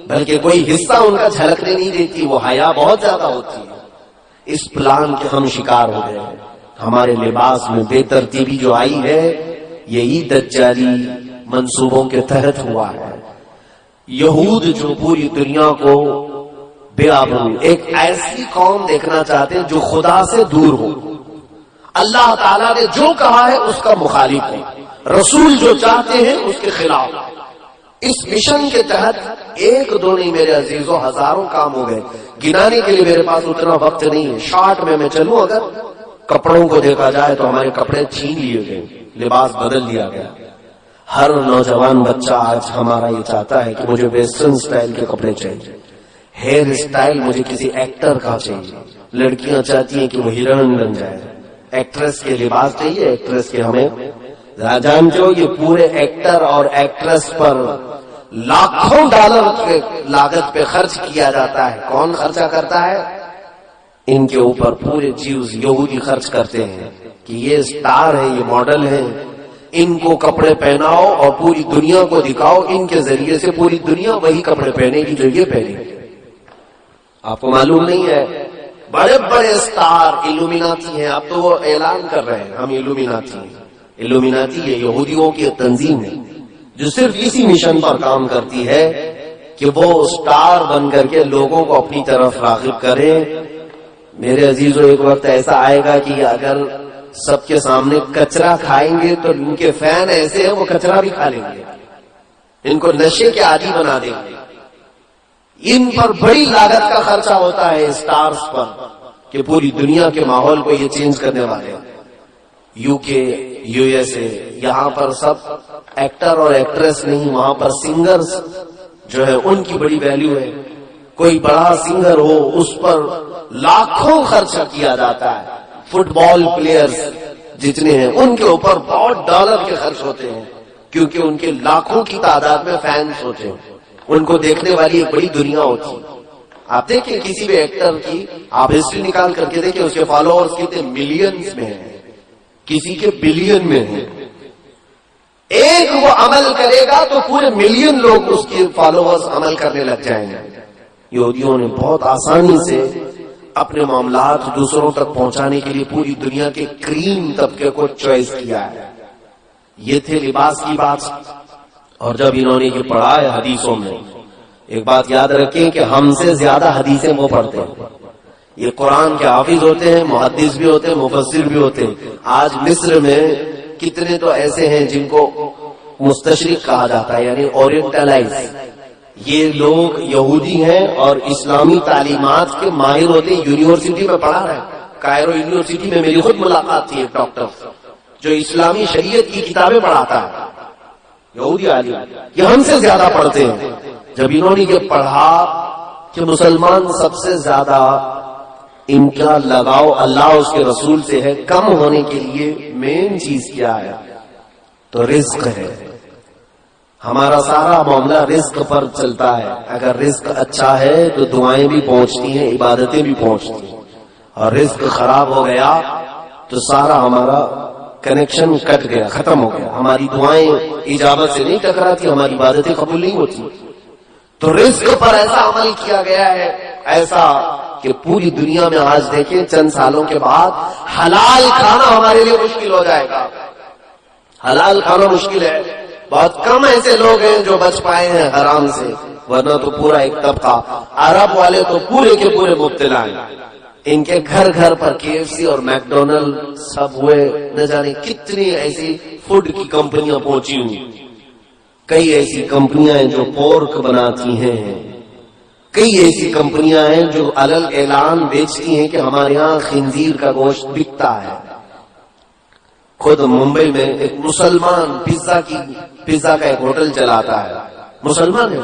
بلکہ کوئی حصہ ان کا جھلکنے نہیں دیتی. وہ حیا بہت زیادہ ہوتی ہے. اس پلان کے ہم شکار ہو گئے ہیں. ہمارے لباس میں بے ترتیبی جو آئی ہے یہی دجالی منصوبوں کے تحت ہوا ہے. یہود جو پوری دنیا کو بے آبرو ایک ایسی قوم دیکھنا چاہتے ہیں جو خدا سے دور ہو، اللہ تعالیٰ نے جو کہا ہے اس کا مخالف ہے، رسول جو چاہتے ہیں اس کے خلاف. اس مشن کے تحت ایک دو نہیں میرے عزیزوں، ہزاروں کام ہو گئے. گنانے کے لیے میرے پاس اتنا وقت نہیں ہے. شارٹ میں چلوں، اگر کپڑوں کو دیکھا جائے تو ہمارے کپڑے چھین لیے گئے، لباس بدل لیا گیا. ہر نوجوان بچہ آج ہمارا یہ چاہتا ہے کہ مجھے ویسٹرن سٹائل کے کپڑے چاہیے، ہیئر سٹائل مجھے کسی ایکٹر کا چاہیے. لڑکیاں چاہتی ہیں کہ وہ ہیروئن بن جائے، ایکٹریس کے لباس چاہیے، ایکٹریس کے ہمیں جانتے ہو یہ پورے ایکٹر اور ایکٹریس پر لاکھوں ڈالر کے لاگت پہ خرچ کیا جاتا ہے. کون خرچہ کرتا ہے؟ ان کے اوپر پورے جیوز یہودی خرچ کرتے ہیں کہ یہ سٹار ہے، یہ ماڈل ہے، ان کو کپڑے پہناؤ اور پوری دنیا کو دکھاؤ. ان کے ذریعے سے پوری دنیا وہی کپڑے پہنے گی جو یہ پہنے گی. آپ کو معلوم نہیں ہے بڑے بڑے سٹار الومیناتی ہیں. اب تو وہ اعلان کر رہے ہیں ہم الومیناتی ہیں. الومیناتی یہ یہودیوں کی تنظیم ہے جو صرف اسی مشن پر کام کرتی ہے کہ وہ سٹار بن کر کے لوگوں کو اپنی طرف راغب کرے. میرے عزیزوں ایک وقت ایسا آئے گا کہ اگر سب کے سامنے کچرا کھائیں گے تو ان کے فین ایسے ہیں وہ کچرا بھی کھا لیں گے، ان کو نشے کے عادی بنا دیں گے. ان پر بڑی لاگت کا خرچہ ہوتا ہے سٹارز پر کہ پوری دنیا کے ماحول کو یہ چینج کرنے والے ہیں. یو کے، یو ایس اے، یہاں پر سب ایکٹر اور ایکٹریس نہیں، وہاں پر سنگرز جو ہے ان کی بڑی ویلیو ہے. کوئی بڑا سنگر ہو اس پر لاکھوں خرچہ کیا جاتا ہے. فٹ بال پلیئرز جتنے ہیں ان کے اوپر بہت ڈالر کے خرچ ہوتے ہیں کیونکہ ان کے لاکھوں کی تعداد میں فینس ہوتے ہیں، ان کو دیکھنے والی ایک بڑی دنیا ہوتی ہے. آپ دیکھیں کسی بھی ایکٹر کی آپ ہسٹری نکال کر کے دیکھیں، اس کے فالوورز کتنے ملینز میں ہیں، کسی کے بلین میں ہیں. ایک وہ عمل کرے گا تو پورے ملین لوگ اس کے فالوورز عمل کرنے لگ جائیں گے. یہودیوں نے بہت آسانی سے اپنے معاملات دوسروں تک پہنچانے کے لیے پوری دنیا کے کریم طبقے کو چوائس کیا ہے. یہ تھے لباس کی بات. اور جب انہوں نے یہ پڑھا ہے حدیثوں میں، ایک بات یاد رکھیں کہ ہم سے زیادہ حدیثیں وہ پڑھتے ہیں. یہ قرآن کے حافظ ہوتے ہیں، محدث بھی ہوتے ہیں، مفسر بھی ہوتے ہیں. آج مصر میں کتنے تو ایسے ہیں جن کو مستشرق کہا جاتا ہے، یعنی اورینٹلائز. یہ لوگ یہودی ہیں اور اسلامی تعلیمات کے ماہر ہوتے ہیں، یونیورسٹی میں پڑھا رہے ہیں. کائرو یونیورسٹی میں میری خود ملاقات تھی ایک ڈاکٹر جو اسلامی شریعت کی کتابیں پڑھاتا ہے، یہودی عالم. یہ ہم سے زیادہ پڑھتے ہیں. جب انہوں نے یہ پڑھا کہ مسلمان سب سے زیادہ ان کا لگاؤ اللہ اس کے رسول سے ہے، کم ہونے کے لیے مین چیز کیا ہے تو رزق ہے. ہمارا سارا معاملہ رزق پر چلتا ہے. اگر رزق اچھا ہے تو دعائیں بھی پہنچتی ہیں، عبادتیں بھی پہنچتی ہیں. اور رزق خراب ہو گیا تو سارا ہمارا کنیکشن کٹ گیا، ختم ہو گیا. ہماری دعائیں اجابت سے نہیں ٹکراتی، ہماری عبادتیں قبول نہیں ہوتی. تو رزق پر ایسا عمل کیا گیا ہے، ایسا کہ پوری دنیا میں آج دیکھیں چند سالوں کے بعد حلال کھانا ہمارے لیے مشکل ہو جائے گا. حلال کھانا مشکل ہے. بہت کم ایسے لوگ ہیں جو بچ پائے ہیں حرام سے، ورنہ تو پورا ایک طبقہ، عرب والے تو پورے کے پورے مبتلا ہیں. ان کے گھر گھر پر KFC اور میکڈونلڈ سب ہوئے، نہ جانے کتنی ایسی فوڈ کی کمپنیاں پہنچی ہوئی. کئی ایسی کمپنیاں ہیں جو پورک بناتی ہیں، کئی ایسی کمپنیاں ہیں جو علل اعلان بیچتی ہیں کہ ہمارے ہاں خنزیر کا گوشت بکتا ہے. خود ممبئی میں ایک مسلمان پیزا کا ایک ہوٹل چلاتا ہے، مسلمان ہے،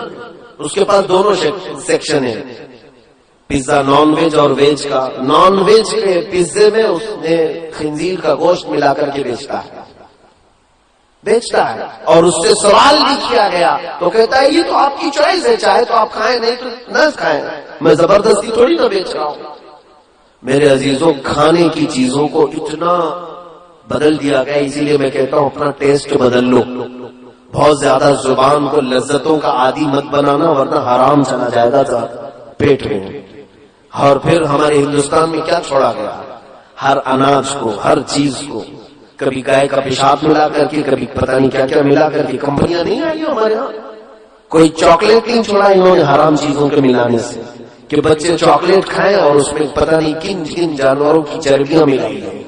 اس کے پاس دونوں سیکشن ہیں، پیزا نان ویج اور ویج کا. نان ویج کے پیزے میں اس نے خنزیر کا گوشت ملا کر کے بیچتا ہے اور اس سے سوال بھی کیا گیا تو کہتا ہے یہ تو آپ کی چوائس ہے، چاہے تو آپ کھائیں نہیں تو نہ کھائیں، میں زبردستی تھوڑی نہ بیچ رہا ہوں. میرے عزیزوں، کھانے کی چیزوں کو اتنا بدل دیا گیا، اسی لیے میں کہتا ہوں اپنا ٹیسٹ بدل لو. بہت زیادہ زبان کو لذتوں کا عادی مت بنانا، ورنہ حرام چلا جائے گا پیٹ میں. اور پھر ہمارے ہندوستان میں کیا چھوڑا گیا؟ ہر اناج کو، ہر چیز کو کبھی گائے کا پیشاب ملا کر کے، کبھی پتہ نہیں کیا کیا ملا کر کے. کمپنیاں نہیں آئی ہمارے یہاں، کوئی چاکلیٹ نہیں چھوڑا انہوں نے حرام چیزوں کے ملانے سے، کہ بچے چاکلیٹ کھائیں اور اس میں پتہ نہیں کن کن جانوروں کی چربیاں ملائی گئی.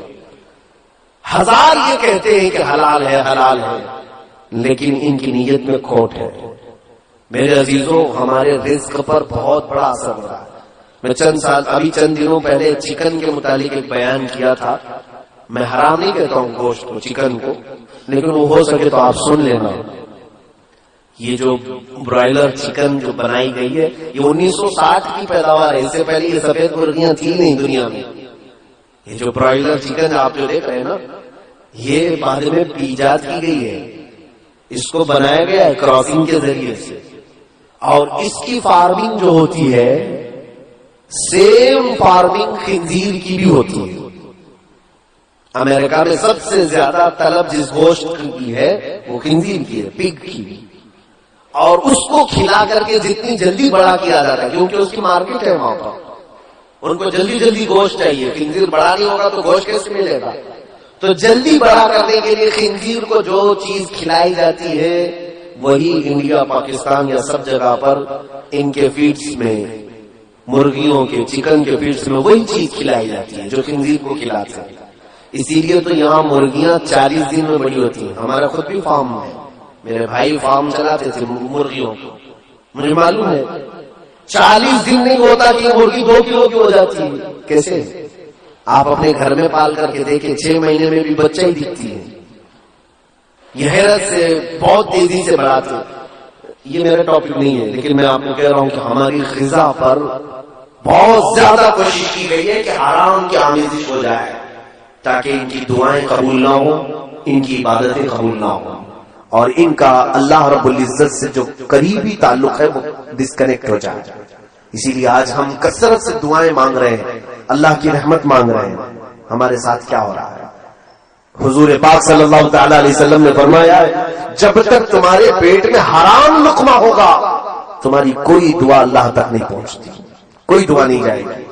ہزار یہ کہتے ہیں کہ حلال ہے حلال ہے، لیکن ان کی نیت میں کھوٹ ہے. میرے عزیزوں، ہمارے رزق پر بہت بڑا اثر ہو رہا ہے. میں چند دنوں پہلے چکن کے متعلق ایک بیان کیا تھا. میں حرام نہیں کہتا ہوں گوشت کو، چکن کو، لیکن وہ ہو سکے تو آپ سن لینا. یہ جو برائلر چکن جو بنائی گئی ہے، یہ 1960 کی پیداوار ہے. اس سے پہلے یہ سفید مرغیاں تھی نہیں دنیا میں. یہ جو برائلر چکن آپ جو دیکھ رہے ہیں نا، یہ بعد میں ایجاد کی گئی ہے. اس کو بنایا گیا ہے کراسنگ کے ذریعے سے، اور اس کی فارمنگ جو ہوتی ہے سیم فارمنگ خنزیر کی بھی ہوتی ہے. امریکہ میں سب سے زیادہ طلب جس گوشت کی ہے وہ خنزیر کی ہے، پگ کی. اور اس کو کھلا کر کے جتنی جلدی بڑا کیا جاتا ہے، کیونکہ اس کی مارکیٹ ہے وہاں پر، ان کو جلدی جلدی گوشت چاہیے. خنزیر بڑا نہیں ہوگا تو گوشت کیسے ملے گا؟ تو جلدی بڑا کرنے کے لیے خنزیر کو جو چیز کھلائی جاتی ہے وہی انڈیا، پاکستان یا سب جگہ پر ان کے فیڈس میں، مرغیوں کے، چکن کے فیڈس میں وہی چیز کھلائی جاتی ہے جو خنزیر کو کھلاتے ہیں. اسی لیے تو یہاں مرغیاں 40 دن میں بڑی ہوتی ہیں. ہمارا خود بھی فارم ہے، میرے بھائی فارم چلاتے تھے مرغیوں کو، مجھے معلوم ہے 40 دن نہیں ہوتا کہ مرغی 2 کلو کی ہو جاتی ہے. کیسے؟ آپ اپنے گھر میں پال کر کے دیکھیں، 6 مہینے میں بھی بچہ ہی دکھتی ہے. یہ حیرت سے بہت تیزی سے بڑھاتے. یہ میرا ٹاپک نہیں ہے، لیکن میں آپ کو کہہ رہا ہوں کہ ہماری غذا پر بہت زیادہ کوشش کی گئی ہے کہ حرام کی آمیزش ہو جائے، تاکہ ان کی دعائیں قبول نہ ہوں، ان کی عبادتیں قبول نہ ہوں، اور ان کا اللہ رب العزت سے جو قریبی تعلق ہے وہ ڈسکنیکٹ ہو جائے. اسی لیے آج ہم کثرت سے دعائیں مانگ رہے ہیں، اللہ کی رحمت مانگ رہے ہیں. ہمارے ساتھ کیا ہو رہا ہے؟ حضور پاک صلی اللہ تعالی علیہ وسلم نے فرمایا ہے، جب تک تمہارے پیٹ میں حرام لقمہ ہوگا تمہاری کوئی دعا اللہ تک نہیں پہنچتی، کوئی دعا نہیں جائے گی.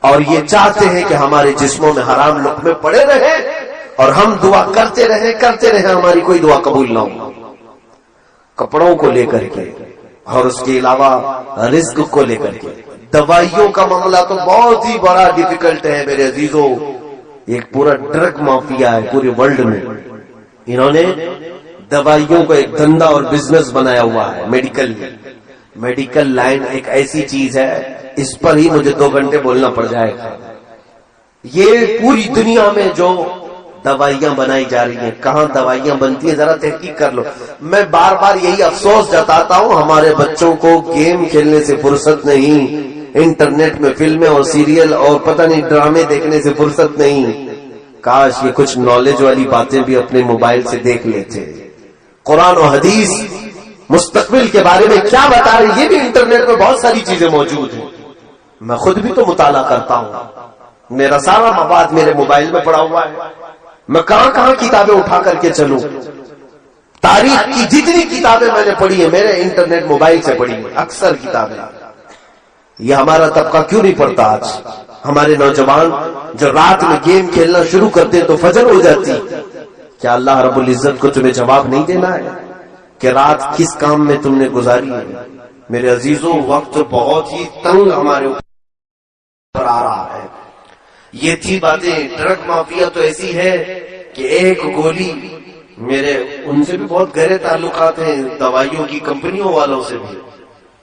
اور یہ چاہتے ہیں کہ ہمارے جسموں میں حرام لقمے پڑے رہے اور ہم دعا کرتے رہے، ہماری کوئی دعا قبول نہ ہو. کپڑوں کو لے کر کے اور اس کے علاوہ رزق کو لے کر کے. دوائیوں کا معاملہ تو بہت ہی بڑا ڈیفیکلٹ ہے میرے عزیزوں. ایک پورا ڈرگ مافیا ہے پورے ورلڈ میں. انہوں نے دوائیوں کو ایک دھندا اور بزنس بنایا ہوا ہے. میڈیکل لائن ایک ایسی چیز ہے، اس پر ہی مجھے 2 گھنٹے بولنا پڑ جائے گا. یہ پوری دنیا میں جو دوائیاں بنائی جا رہی ہیں، کہاں دوائیاں بنتی ہیں ذرا تحقیق کر لو. میں بار بار یہی افسوس جتاتا ہوں، ہمارے بچوں کو گیم کھیلنے سے فرصت نہیں، انٹرنیٹ میں فلمیں اور سیریل اور پتہ نہیں ڈرامے دیکھنے سے فرصت نہیں. کاش یہ کچھ نالج والی باتیں بھی اپنے موبائل سے دیکھ لیتے. قرآن و حدیث مستقبل کے بارے میں کیا بتا رہے، یہ بھی انٹرنیٹ میں بہت ساری چیزیں موجود ہیں. میں خود بھی تو مطالعہ کرتا ہوں، میرا سارا مواد میرے موبائل میں پڑا ہوا ہے. میں کہاں کتابیں اٹھا کر کے چلوں. تاریخ کی جتنی کتابیں میں نے پڑھی ہیں میرے انٹرنیٹ موبائل سے پڑھی ہیں، اکثر کتابیں. یہ ہمارا طبقہ کیوں نہیں پڑھتا آج؟ ہمارے نوجوان جو رات میں گیم کھیلنا شروع کرتے تو فجر ہو جاتی. کیا اللہ رب العزت کو تمہیں جواب نہیں دینا ہے؟ کہ رات کس کام میں تم نے گزاری ہے. میرے عزیزوں وقت بہت ہی تنگ ہمارے اوپر آ رہا ہے. یہ تھی باتیں. ڈرگ مافیا تو ایسی ہے کہ ایک گولی, میرے ان سے بھی بہت گہرے تعلقات ہیں, دوائیوں کی کمپنیوں والوں سے بھی.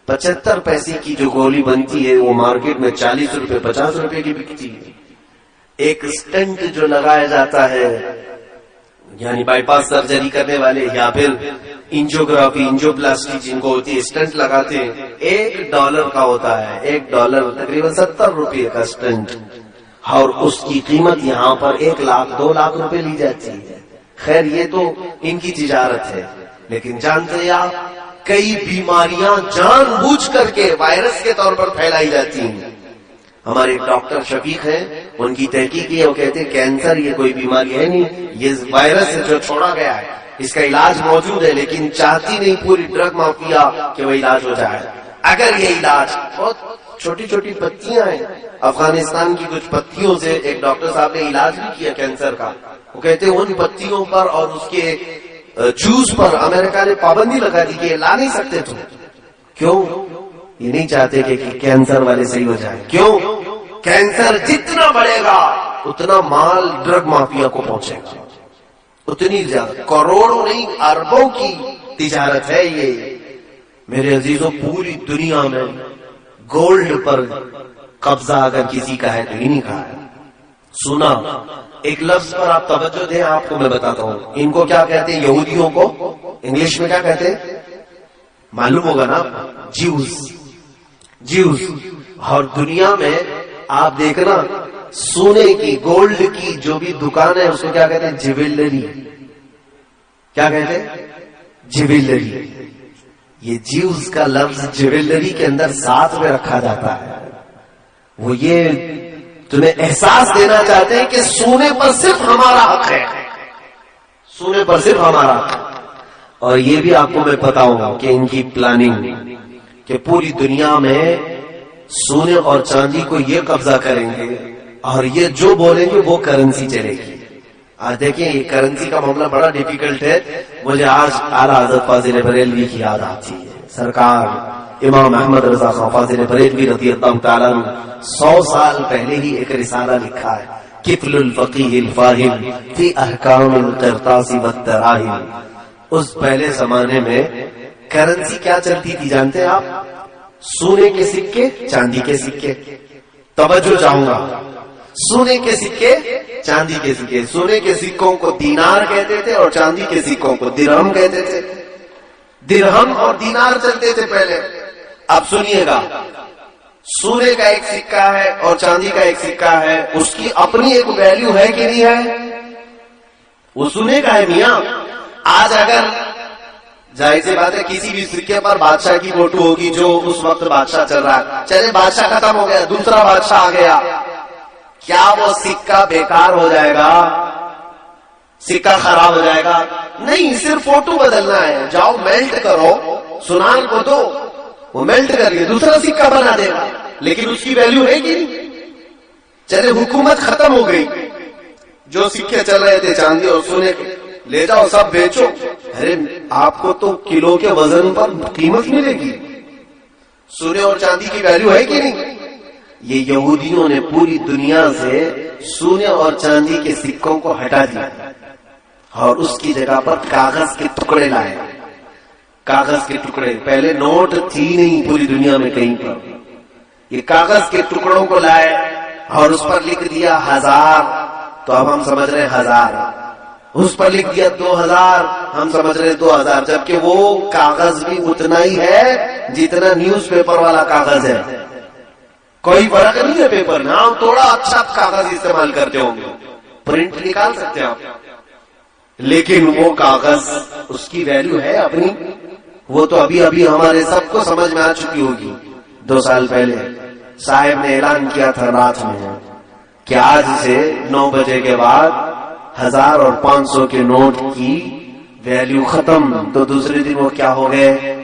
75 پیسے کی جو گولی بنتی ہے وہ مارکیٹ میں 40 روپے 50 روپے کی بکتی ہے. ایک اسٹنٹ جو لگایا جاتا ہے, یعنی بائی پاس سرجری کرنے والے یا پھر انجیوگرافی انجیوپلاسٹی جن کو ہوتی ہے, اسٹنٹ لگاتے ہیں, $1 کا ہوتا ہے. $1 تقریباً 70 روپے کا اسٹنٹ, اور اس کی قیمت یہاں پر 1 لاکھ 2 لاکھ روپے لی جاتی ہے. خیر یہ تو ان کی تجارت ہے, لیکن جانتے ہیں آپ کئی بیماریاں جان بوجھ کر کے وائرس کے طور پر پھیلائی جاتی ہیں. ہمارے ایک ڈاکٹر شفیق ہیں, ان کی تحقیق ہے, وہ کہتے ہیں کینسر یہ کوئی بیماری ہے نہیں, یہ وائرس ہے جو چھوڑا گیا ہے, اس کا علاج موجود ہے, لیکن چاہتی نہیں پوری ڈرگ مافیا کہ وہ علاج ہو جائے. اگر یہ علاج بہت چھوٹی چھوٹی پتیاں ہیں, افغانستان کی کچھ پتیوں سے ایک ڈاکٹر صاحب نے علاج بھی کیا کینسر کا. وہ کہتے ہیں ان پتیوں پر اور اس کے جوس پر امریکہ نے پابندی لگا دی کہ لا نہیں سکتے تم. کیوں؟ یہ نہیں چاہتے کہ کینسر والے صحیح ہو جائے. کیوں؟ کینسر جتنا بڑھے گا اتنا مال ڈرگ مافیا کو پہنچے گا, اتنی زیادہ, کروڑوں نہیں اربوں کی تجارت ہے یہ. میرے عزیزوں پوری دنیا میں گولڈ پر قبضہ اگر کسی کا ہے تو انہی کا ہے. سنا ایک لفظ پر آپ توجہ دیں, آپ کو میں بتاتا ہوں. ان کو کیا کہتے ہیں یہودیوں کو, انگلش میں کیا کہتے ہیں معلوم ہوگا نا, جیوز. جیوز. اور دنیا میں آپ دیکھنا سونے کی گولڈ کی جو بھی دکان ہے اس کو کیا کہتے ہیں جیولری. کیا کہتے ہیں جیولری. یہ جیوز کا لفظ جیولری کے اندر ساتھ میں رکھا جاتا ہے. وہ یہ تمہیں احساس دینا چاہتے ہیں کہ سونے پر صرف ہمارا حق ہے, سونے پر صرف ہمارا حق ہے. اور یہ بھی آپ کو میں بتاؤں کہ ان کی پلاننگ کہ پوری دنیا میں سونے اور چاندی کو یہ قبضہ کریں گے, اور یہ جو بولیں گے وہ کرنسی چلے گی. آج دیکھیں یہ کرنسی کا معاملہ بڑا ڈیفیکلٹ ہے. مجھے آج اعلیٰ حضرت فاضل بریلوی کی یاد آتی ہے. سرکار امام احمد رضا خان فاضل بریلوی رضی اللہ تعالیٰ عنہ 100 سال پہلے ہی ایک رسالہ لکھا ہے, کفل الفقیہ الفاہم فی احکام القرطاس والدراہم. اس پہلے زمانے میں کرنسی کیا چلتی تھی جانتے ہیں آپ؟ سونے کے سکے چاندی کے سکے. توجہ چاہوں گا, سونے کے سکے چاندی کے سکے. سونے کے سکوں کو دینار کہتے تھے اور چاندی کے سکوں کو درہم کہتے تھے. درہم اور دینار چلتے تھے پہلے. اب سنیے گا, سونے کا ایک سکہ ہے اور چاندی کا ایک سکہ ہے, اس کی اپنی ایک ویلیو ہے کہ نہیں ہے؟ وہ سونے کا ہے میاں. آج اگر ظاہر سی بات ہے کسی بھی سکے پر بادشاہ کی فوٹو ہوگی جو اس وقت بادشاہ چل رہا ہے, چلے بادشاہ ختم ہو گیا, دوسرا بادشاہ آ گیا, کیا وہ سکہ بیکار ہو جائے گا؟ سکہ خراب ہو جائے گا؟ نہیں, صرف فوٹو بدلنا ہے. جاؤ میلٹ کرو, سنان کو دو, وہ میلٹ کر کے دوسرا سکہ بنا دے گا, لیکن اس کی ویلیو ہے کہ نہیں؟ چلے حکومت ختم ہو گئی, جو سکے چل رہے تھے چاندی اور سونے کے, لے جاؤ سب بیچو. ارے آپ کو تو کلو کے وزن پر قیمت ملے گی. سونے اور چاندی کی ویلیو ہے کہ نہیں؟ یہ یہودیوں نے پوری دنیا سے سونے اور چاندی کے سکوں کو ہٹا دیا اور اس کی جگہ پر کاغذ کے ٹکڑے لائے. کاغذ کے ٹکڑے, پہلے نوٹ تھی نہیں پوری دنیا میں کہیں پر. یہ کاغذ کے ٹکڑوں کو لائے اور اس پر لکھ دیا 1000, تو اب ہم سمجھ رہے ہیں 1000. اس پر لکھ دیا 2000, ہم سمجھ رہے 2000, جبکہ وہ کاغذ بھی اتنا ہی ہے جتنا نیوز پیپر والا کاغذ ہے. کوئی فرق نہیں ہے پیپر میں. ہاں تھوڑا اچھا کاغذ استعمال کرتے ہوں گے, پرنٹ نکال سکتے ہیں آپ, لیکن وہ کاغذ اس کی ویلیو ہے اپنی. وہ تو ابھی ابھی ہمارے سب کو سمجھ میں آ چکی ہوگی. 2 سال پہلے صاحب نے اعلان کیا تھا رات میں کہ آج سے 9 بجے کے بعد 1000 اور 500 کے نوٹ کی ویلیو ختم. تو دوسرے دن وہ کیا ہو گئے؟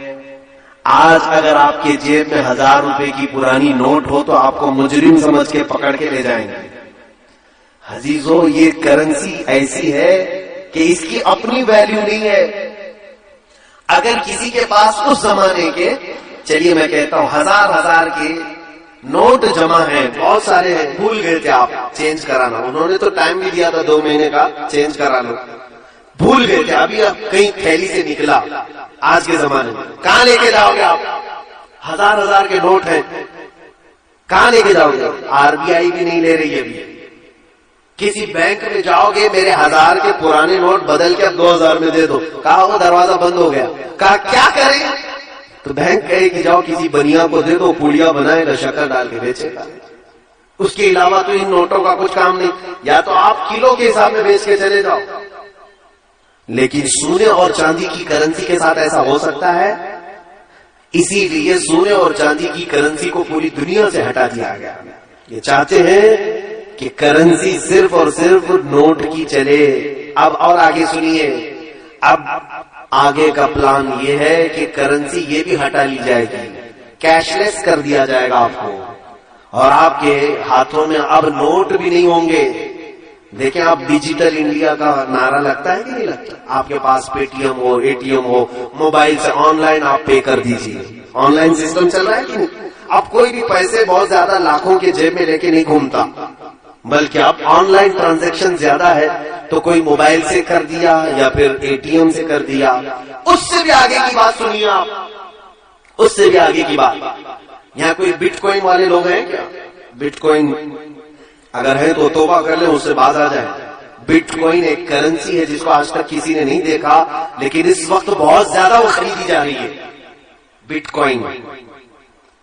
آج اگر آپ کے جیب میں 1000 روپے کی پرانی نوٹ ہو تو آپ کو مجرم سمجھ کے پکڑ کے لے جائیں گے. عزیزو, یہ کرنسی ایسی ہے کہ اس کی اپنی ویلیو نہیں ہے. اگر کسی کے پاس اس زمانے کے چلیے میں کہتا ہوں ہزار کے نوٹ جمع ہیں، بہت سارے ہیں، بھول گئے تھے آپ چینج کرانا، انہوں نے تو ٹائم بھی دیا تھا 2 مہینے کا چینج کرا لو، بھول گئے تھے، ابھی اب کہیں تھیلی سے نکلا آج کے زمانے میں، کہاں لے کے جاؤ گے آپ؟ ہزار کے نوٹ ہیں، کہاں لے کے جاؤ گے؟ RBI بھی نہیں لے رہی ابھی. کسی بینک میں جاؤ گے، میرے 1000 کے پرانے نوٹ بدل کے اب 2000 میں دے دو، کہا وہ دروازہ بند ہو گیا، کہا کیا کریں؟ تو بینک کہے کہ جاؤ کسی بنیا کو دے دو، پوڑیا بنائے گا، شکر ڈال کے بیچے گا. اس کے علاوہ تو ان نوٹوں کا کچھ کام نہیں، یا تو آپ کلو کے حساب میں بیچ کے چلے جاؤ. لیکن سونے اور چاندی کی کرنسی کے ساتھ ایسا ہو سکتا ہے؟ اسی لیے سونے اور چاندی کی کرنسی کو پوری دنیا سے ہٹا دیا گیا. یہ چاہتے ہیں کہ کرنسی صرف اور صرف نوٹ کی چلے. اب اور آگے سنیے، اب آگے کا پلان یہ ہے کہ کرنسی یہ بھی ہٹا لی جائے گی، کیش لیس کر دیا جائے گا آپ کو، اور آپ کے ہاتھوں میں اب نوٹ بھی نہیں ہوں گے. دیکھیں آپ ڈیجیٹل انڈیا کا نعرہ لگتا ہے کہ نہیں لگتا؟ آپ کے پاس پے ٹی ایم ہو، ATM ہو، موبائل سے آن لائن آپ پے کر دیجیے. آن لائن سسٹم چل رہا ہے کہ نہیں؟ اب کوئی بھی پیسے بہت زیادہ لاکھوں کے جیب میں لے کے نہیں گھومتا، بلکہ اب آن لائن ٹرانزیکشن زیادہ ہے تو کوئی موبائل سے کر دیا یا پھر ATM سے کر دیا. اس سے بھی آگے کی بات سنیے آپ، اس سے بھی آگے کی بات. یہاں کوئی بٹ کوئن والے لوگ ہیں کیا؟ بٹ کوئن اگر ہے تو توبہ کر لیں، اس سے باز آ جائے. بٹ کوئن ایک کرنسی ہے جس کو آج تک کسی نے نہیں دیکھا، لیکن اس وقت بہت زیادہ وہ خریدی جا رہی ہے. بٹ کوئن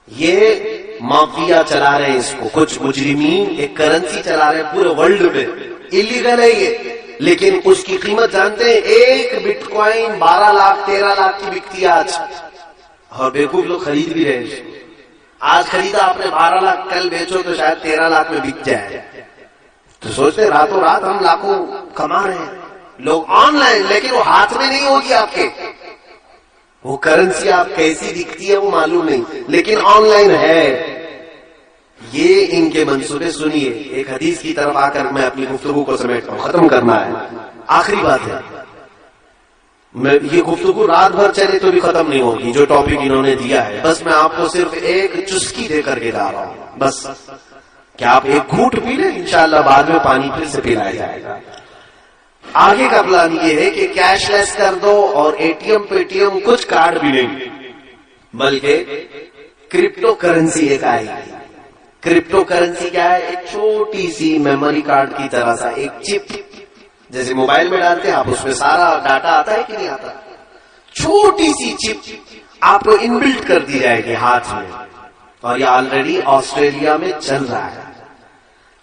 یہ مافیا چلا رہے ہیں، اس کو کچھ مجرمین ایک کرنسی چلا رہے ہیں پورے ورلڈ میں. انلیگل ہے یہ، لیکن اس کی قیمت جانتے ہیں؟ ایک بٹ کوئن 12 لاکھ 13 لاکھ کی بکتی ہے آج، اور بیوقوف لوگ خرید بھی رہے ہیں. آج خریدا آپ نے 12 لاکھ، کل بیچو تو شاید 13 لاکھ میں بک جائے. تو سوچتے راتوں رات ہم لاکھوں کما رہے ہیں. لوگ آن لائن، لیکن وہ ہاتھ میں نہیں ہوگی آپ کے. وہ کرنسی آپ کیسی دکھتی ہے وہ معلوم نہیں، لیکن آن لائن ہے. یہ ان کے منصوبے سنیے. ایک حدیث کی طرف آ کر میں اپنی گفتگو کو سمیٹتا ہوں، ختم کرنا ہے، آخری بات ہے. یہ گفتگو رات بھر چلے تو بھی ختم نہیں ہوگی جو ٹاپک انہوں نے دیا ہے. بس میں آپ کو صرف ایک چسکی دے کر کے جا رہا ہوں، بس کیا آپ ایک گھونٹ پی لیں، انشاءاللہ بعد میں پانی پھر سے پلایا جائے گا. آگے کا پلان یہ ہے کہ کیش لیس کر دو، اور ATM پے ٹی ایم کچھ کارڈ بھی نہیں، بلکہ کرپٹو کرنسی ایک آئے گی. کرپٹو کرنسی کیا ہے؟ ایک چھوٹی سی میموری کارڈ کی طرح سا ایک چپ، جیسے موبائل میں ڈالتے ہیں آپ، اس میں سارا ڈاٹا آتا ہے کہ نہیں آتا؟ چھوٹی سی چپ آپ کو انبلٹ کر دی جائے گی ہاتھ میں، اور یہ آلریڈی آسٹریلیا میں چل رہا ہے.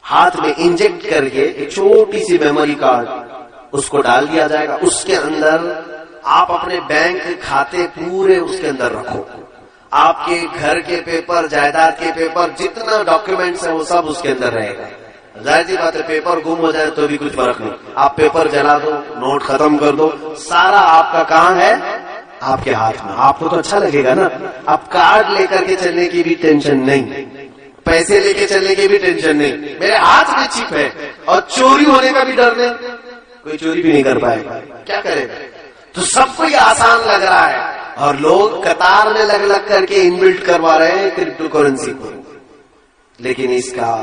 ہاتھ میں انجیکٹ کر کے ایک چھوٹی سی میموری کارڈ اس کو ڈال دیا جائے گا. اس کے اندر آپ اپنے بینک کھاتے پورے اس کے اندر رکھو، آپ کے گھر کے پیپر، جائیداد کے پیپر، جتنا ڈاکیومنٹس ہیں وہ سب اس کے اندر رہے گا. ظاہر سی بات ہے پیپر گم ہو جائے تو بھی کچھ فرق نہیں، آپ پیپر جلا دو، نوٹ ختم کر دو، سارا آپ کا کہاں ہے؟ آپ کے ہاتھ میں. آپ کو تو اچھا لگے گا نا. اب کارڈ لے کر کے چلنے کی بھی ٹینشن نہیں، پیسے لے کے چلنے کی بھی ٹینشن نہیں، میرے ہاتھ میں چپ ہے، اور چوری ہونے کا بھی ڈر نہیں، کوئی چوری بھی نہیں کر پائے گا. کیا کرے گا؟ تو سب کو یہ آسان لگ رہا ہے، اور لوگ قطار میں لگ کر کے انبلٹ کروا رہے ہیں کرپٹو کرنسی کو. لیکن اس کا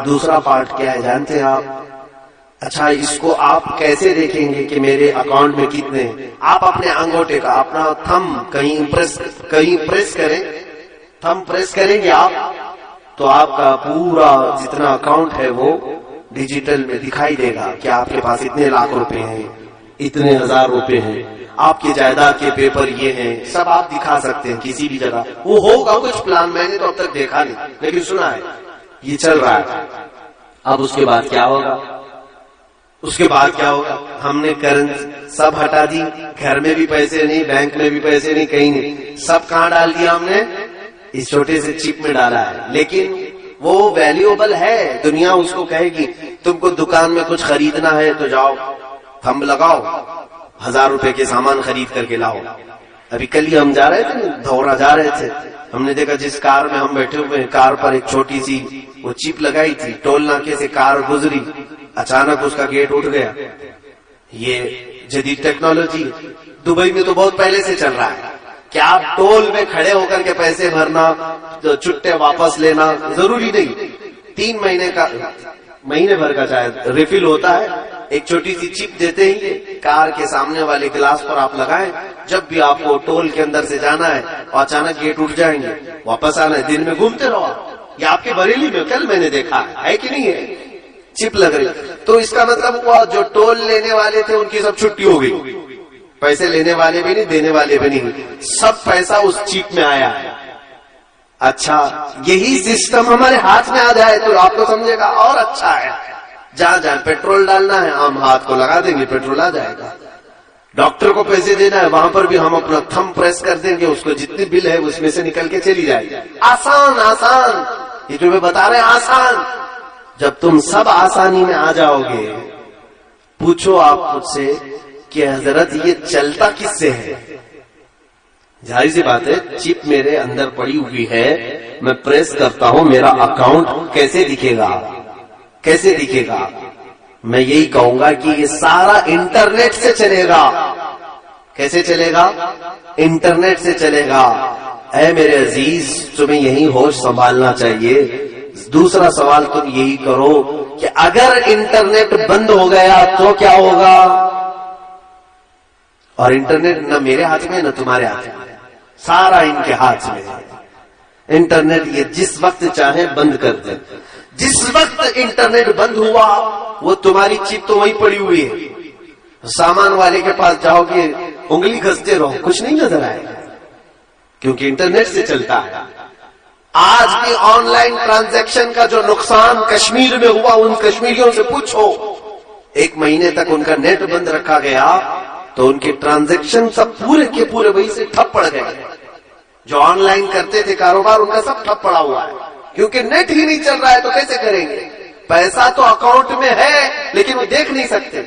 دوسرا پارٹ کیا ہے جانتے ہیں آپ؟ اچھا اس کو آپ کیسے دیکھیں گے کہ میرے اکاؤنٹ میں کتنے؟ آپ اپنے انگوٹے کا اپنا تھم کہیں پریس کریں، تھم پریس کریں گے آپ تو آپ کا پورا جتنا اکاؤنٹ ہے وہ ڈیجیٹل میں دکھائی دے گا کہ آپ کے پاس اتنے لاکھ روپے ہیں، اتنے ہزار روپے ہیں، آپ کی جائیداد کے پیپر یہ ہیں، سب آپ دکھا سکتے ہیں کسی بھی جگہ. وہ ہوگا کچھ پلان، میں نے تو اب تک دیکھا نہیں لیکن سنا ہے یہ چل رہا ہے. اب اس کے بعد کیا ہوگا؟ اس کے بعد کیا ہوگا؟ ہم نے کرنسی سب ہٹا دی، گھر میں بھی پیسے نہیں، بینک میں بھی پیسے نہیں، کہیں نہیں، سب کہاں ڈال دیا ہم نے؟ اس چھوٹے سے چپ میں ڈالا ہے. لیکن وہ ویلیوبل ہے، دنیا اس کو کہے گی تم کو دکان میں کچھ خریدنا ہے تو جاؤ تھم لگاؤ، 1000 روپے کے سامان خرید کر کے لاؤ. ابھی کل ہی ہم جا رہے تھے، دھورا جا رہے تھے، ہم نے دیکھا جس کار میں ہم بیٹھے ہوئے کار پر ایک چھوٹی سی وہ چپ لگائی تھی، ٹول ناکے سے کار گزری، اچانک اس کا گیٹ اٹھ گیا. یہ جدید ٹیکنالوجی دبئی میں تو بہت پہلے سے چل رہا ہے کہ آپ ٹول میں کھڑے ہو کر کے پیسے بھرنا، چھٹے واپس لینا ضروری نہیں، 3 مہینے بھر کا شاید ریفل ہوتا ہے، ایک چھوٹی سی چپ دیتے ہیں، کار کے سامنے والے گلاس پر آپ لگائیں، جب بھی آپ کو ٹول کے اندر سے جانا ہے اور اچانک گیٹ اٹھ جائیں گے، واپس آنا ہے، دن میں گھومتے رہو. یہ آپ کے بریلی میں کل میں نے دیکھا ہے کہ نہیں ہے، چپ لگ رہی. تو اس کا مطلب ہوا جو ٹول لینے والے تھے ان کی سب چھٹی ہو گئی، پیسے لینے والے بھی نہیں، دینے والے بھی نہیں، سب پیسہ اس چپ میں آیا ہے. اچھا یہی سسٹم ہمارے ہاتھ میں آ جائے تو آپ کو سمجھے گا اور اچھا ہے. جہاں جہاں پیٹرول ڈالنا ہے ہم ہاتھ کو لگا دیں گے، پیٹرول آ جائے گا. ڈاکٹر کو پیسے دینا ہے وہاں پر بھی ہم اپنا تھم پریس کر دیں گے، اس کو جتنی بل ہے اس میں سے نکل کے چلی جائے گی. آسان آسان، یہ جو میں بتا رہے ہیں آسان. جب تم سب آسانی میں آ جاؤ گے، پوچھو آپ خود سے کہ حضرت یہ چلتا کس سے ہے؟ ظاہر سی بات ہے چپ میرے اندر پڑی ہوئی ہے، میں پریس کرتا ہوں، میرا اکاؤنٹ کیسے دکھے گا؟ کیسے دکھے گا؟ میں یہی کہوں گا کہ یہ سارا انٹرنیٹ سے چلے گا. کیسے چلے گا؟ انٹرنیٹ سے چلے گا. اے میرے عزیز تمہیں یہی ہوش سنبھالنا چاہیے. دوسرا سوال تم یہی کرو کہ اگر انٹرنیٹ بند ہو گیا تو کیا ہوگا؟ اور انٹرنیٹ نہ میرے ہاتھ میں نہ تمہارے ہاتھ میں، سارا ان کے ہاتھ میں ہے. انٹرنیٹ یہ جس وقت چاہے بند کر دے. جس وقت انٹرنیٹ بند ہوا وہ تمہاری چپ تو وہیں پڑی ہوئی ہے. سامان والے کے پاس جاؤ گے انگلی گھستے رہو، کچھ نہیں نظر آئے گا کیونکہ انٹرنیٹ سے چلتا ہے. آج بھی آن لائن ٹرانزیکشن کا جو نقصان کشمیر میں ہوا ان کشمیریوں سے پوچھو. 1 مہینے تک ان کا نیٹ بند رکھا گیا تو ان کے ٹرانزیکشن سب پورے کے پورے وہی سے ٹھپ پڑ گئے. جو آن لائن کرتے تھے کاروبار ان کا سب ٹھپ پڑا ہوا ہے کیونکہ نیٹ ہی نہیں چل رہا ہے. تو کیسے کریں گے؟ پیسہ تو اکاؤنٹ میں ہے لیکن وہ دیکھ نہیں سکتے.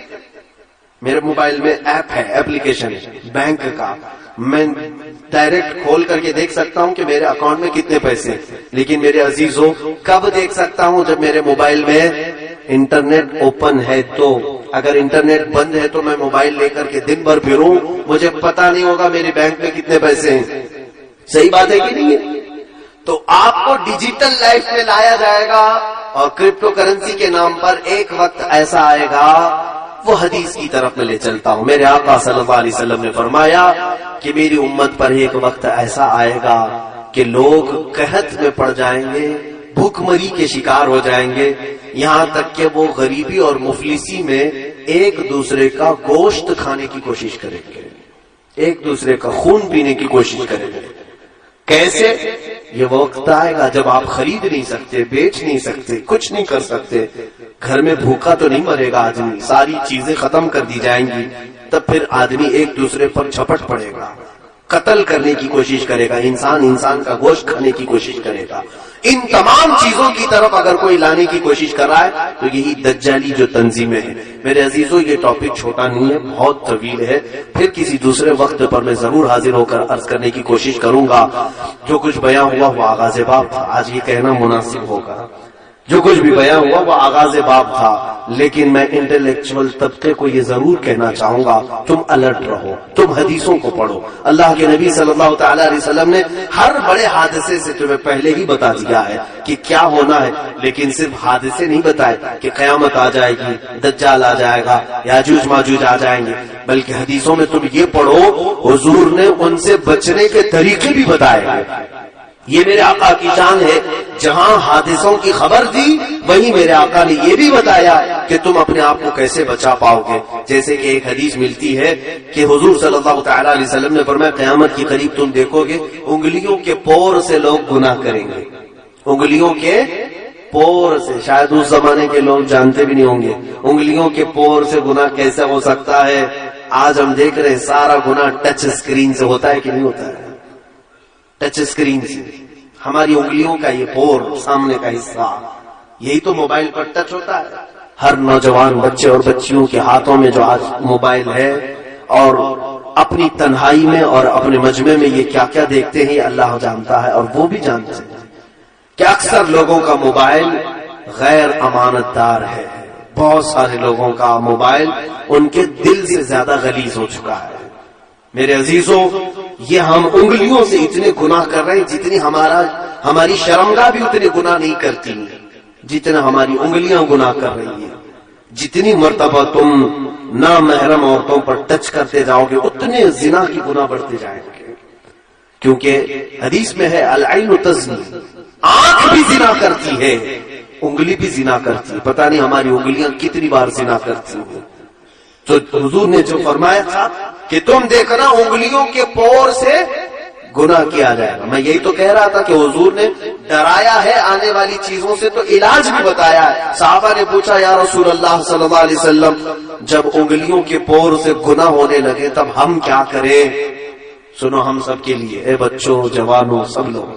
میرے موبائل میں ایپ ہے، ایپلیکیشن بینک کا، میں ڈائریکٹ کھول کر کے دیکھ سکتا ہوں کہ میرے اکاؤنٹ میں کتنے پیسے. لیکن میرے عزیزوں کب دیکھ سکتا ہوں؟ جب میرے موبائل میں انٹرنیٹ اوپن ہے. تو اگر انٹرنیٹ بند ہے تو میں موبائل لے کر کے دن بھر پھروں، مجھے پتا نہیں ہوگا میری بینک میں کتنے پیسے ہیں. صحیح بات ہے کہ نہیں ہے؟ تو آپ کو ڈیجیٹل لائف میں لایا جائے گا اور کرپٹو کرنسی کے نام پر ایک وقت ایسا آئے گا. وہ حدیث کی طرف میں لے چلتا ہوں. میرے آقا صلی اللہ علیہ وسلم نے فرمایا کہ میری امت پر ایک وقت ایسا آئے گا کہ لوگ قحط میں پڑ جائیں گے، بھوک مری کے شکار ہو جائیں گے، یہاں تک کہ وہ غریبی اور مفلسی میں ایک دوسرے کا گوشت کھانے کی کوشش کریں گے، ایک دوسرے کا خون پینے کی کوشش کریں گے. کیسے؟ یہ وقت آئے گا جب آپ خرید نہیں سکتے، بیچ نہیں سکتے، کچھ نہیں کر سکتے. گھر میں بھوکا تو نہیں مرے گا آدمی، ساری چیزیں ختم کر دی جائیں گی. تب پھر آدمی ایک دوسرے پر جھپٹ پڑے گا، قتل کرنے کی کوشش کرے گا، انسان کا گوشت کھانے کی کوشش کرے گا. ان تمام چیزوں کی طرف اگر کوئی لانے کی کوشش کر رہا ہے تو یہی دجالی جو تنظیمیں ہیں. میرے عزیزوں یہ ٹاپک چھوٹا نہیں ہے، بہت طویل ہے. پھر کسی دوسرے وقت پر میں ضرور حاضر ہو کر عرض کرنے کی کوشش کروں گا. جو کچھ بیان ہوا وہ آغاز باب تھا، آج یہ کہنا مناسب ہوگا. جو کچھ بھی بیان ہوا وہ آغاز باب تھا، لیکن میں انٹلیکچوئل طبقے کو یہ ضرور کہنا چاہوں گا تم الرٹ رہو، تم حدیثوں کو پڑھو. اللہ کے نبی صلی اللہ تعالی علیہ وسلم نے ہر بڑے حادثے سے تمہیں پہلے ہی بتا دیا ہے کہ کیا ہونا ہے. لیکن صرف حادثے نہیں بتائے کہ قیامت آ جائے گی، دجال آ جائے گا، یاجوج ماجوج آ جائیں گے، بلکہ حدیثوں میں تم یہ پڑھو حضور نے ان سے بچنے کے طریقے بھی بتائے ہیں. یہ میرے آقا کی شان ہے، جہاں حادثوں کی خبر دی وہیں میرے آقا نے یہ بھی بتایا کہ تم اپنے آپ کو کیسے بچا پاؤ گے. جیسے کہ ایک حدیث ملتی ہے کہ حضور صلی اللہ تعالی علیہ وسلم نے فرمایا قیامت کی قریب تم دیکھو گے انگلیوں کے پور سے لوگ گناہ کریں گے. انگلیوں کے پور سے، شاید اس زمانے کے لوگ جانتے بھی نہیں ہوں گے انگلیوں کے پور سے گناہ کیسے ہو سکتا ہے. آج ہم دیکھ رہے ہیں سارا گناہ ٹچ اسکرین سے ہوتا ہے کہ نہیں ہوتا ہے؟ ٹچ اسکرین سے ہماری انگلیوں کا یہ پور، سامنے کا حصہ، یہی تو موبائل پر ٹچ ہوتا ہے. ہر نوجوان بچے اور بچیوں کے ہاتھوں میں جو آج موبائل ہے، اور اپنی تنہائی میں اور اپنے مجمع میں یہ کیا کیا دیکھتے ہیں اللہ جانتا ہے، اور وہ بھی جانتے ہیں کہ اکثر لوگوں کا موبائل غیر امانت دار ہے. بہت سارے لوگوں کا موبائل ان کے دل سے زیادہ غلیظ ہو چکا ہے. میرے عزیزوں، یہ ہم انگلیوں سے اتنے گناہ کر رہے ہیں جتنی ہماری شرمگاہ بھی اتنے گناہ نہیں کرتی جتنا ہماری انگلیاں گناہ کر رہی ہیں. جتنی مرتبہ تم نامحرم عورتوں پر ٹچ کرتے جاؤ گے اتنے زنا کی گناہ بڑھتے جائیں گے. کیونکہ حدیث میں ہے العین تزنی، آنکھ بھی زنا کرتی ہے، انگلی بھی زنا کرتی ہے. پتہ نہیں ہماری انگلیاں کتنی بار زنا کرتی ہیں. تو حضور نے جو فرمایا تھا کہ تم دیکھنا انگلیوں کے پور سے گناہ کیا جائے گا. میں یہی تو کہہ رہا تھا کہ حضور نے ڈرایا ہے آنے والی چیزوں سے تو علاج بھی بتایا ہے. صحابہ نے پوچھا یا رسول اللہ صلی اللہ علیہ وسلم جب انگلیوں کے پور سے گناہ ہونے لگے تب ہم کیا کریں؟ سنو ہم سب کے لیے، اے بچوں جوانوں سب لوگ،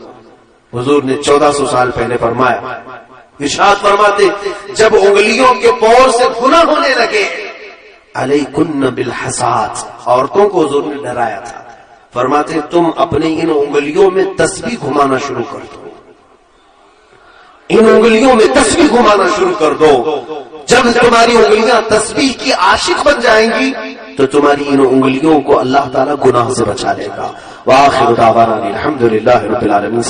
حضور نے 1400 سال پہلے فرمایا، ارشاد فرماتے جب انگلیوں کے پور سے گناہ ہونے لگے علیکن بالحسات، عورتوں کو حضور نے ڈرایا تھا. فرماتے تم اپنے ان انگلیوں میں تسبیح گھمانا شروع کر دو، ان انگلیوں میں تسبیح گھمانا شروع کر دو. جب تمہاری انگلیاں تسبیح کی عاشق بن جائیں گی تو تمہاری ان انگلیوں کو اللہ تعالیٰ گناہ سے بچا لے گا. وآخر دعوانا الحمدللہ رب العالمین.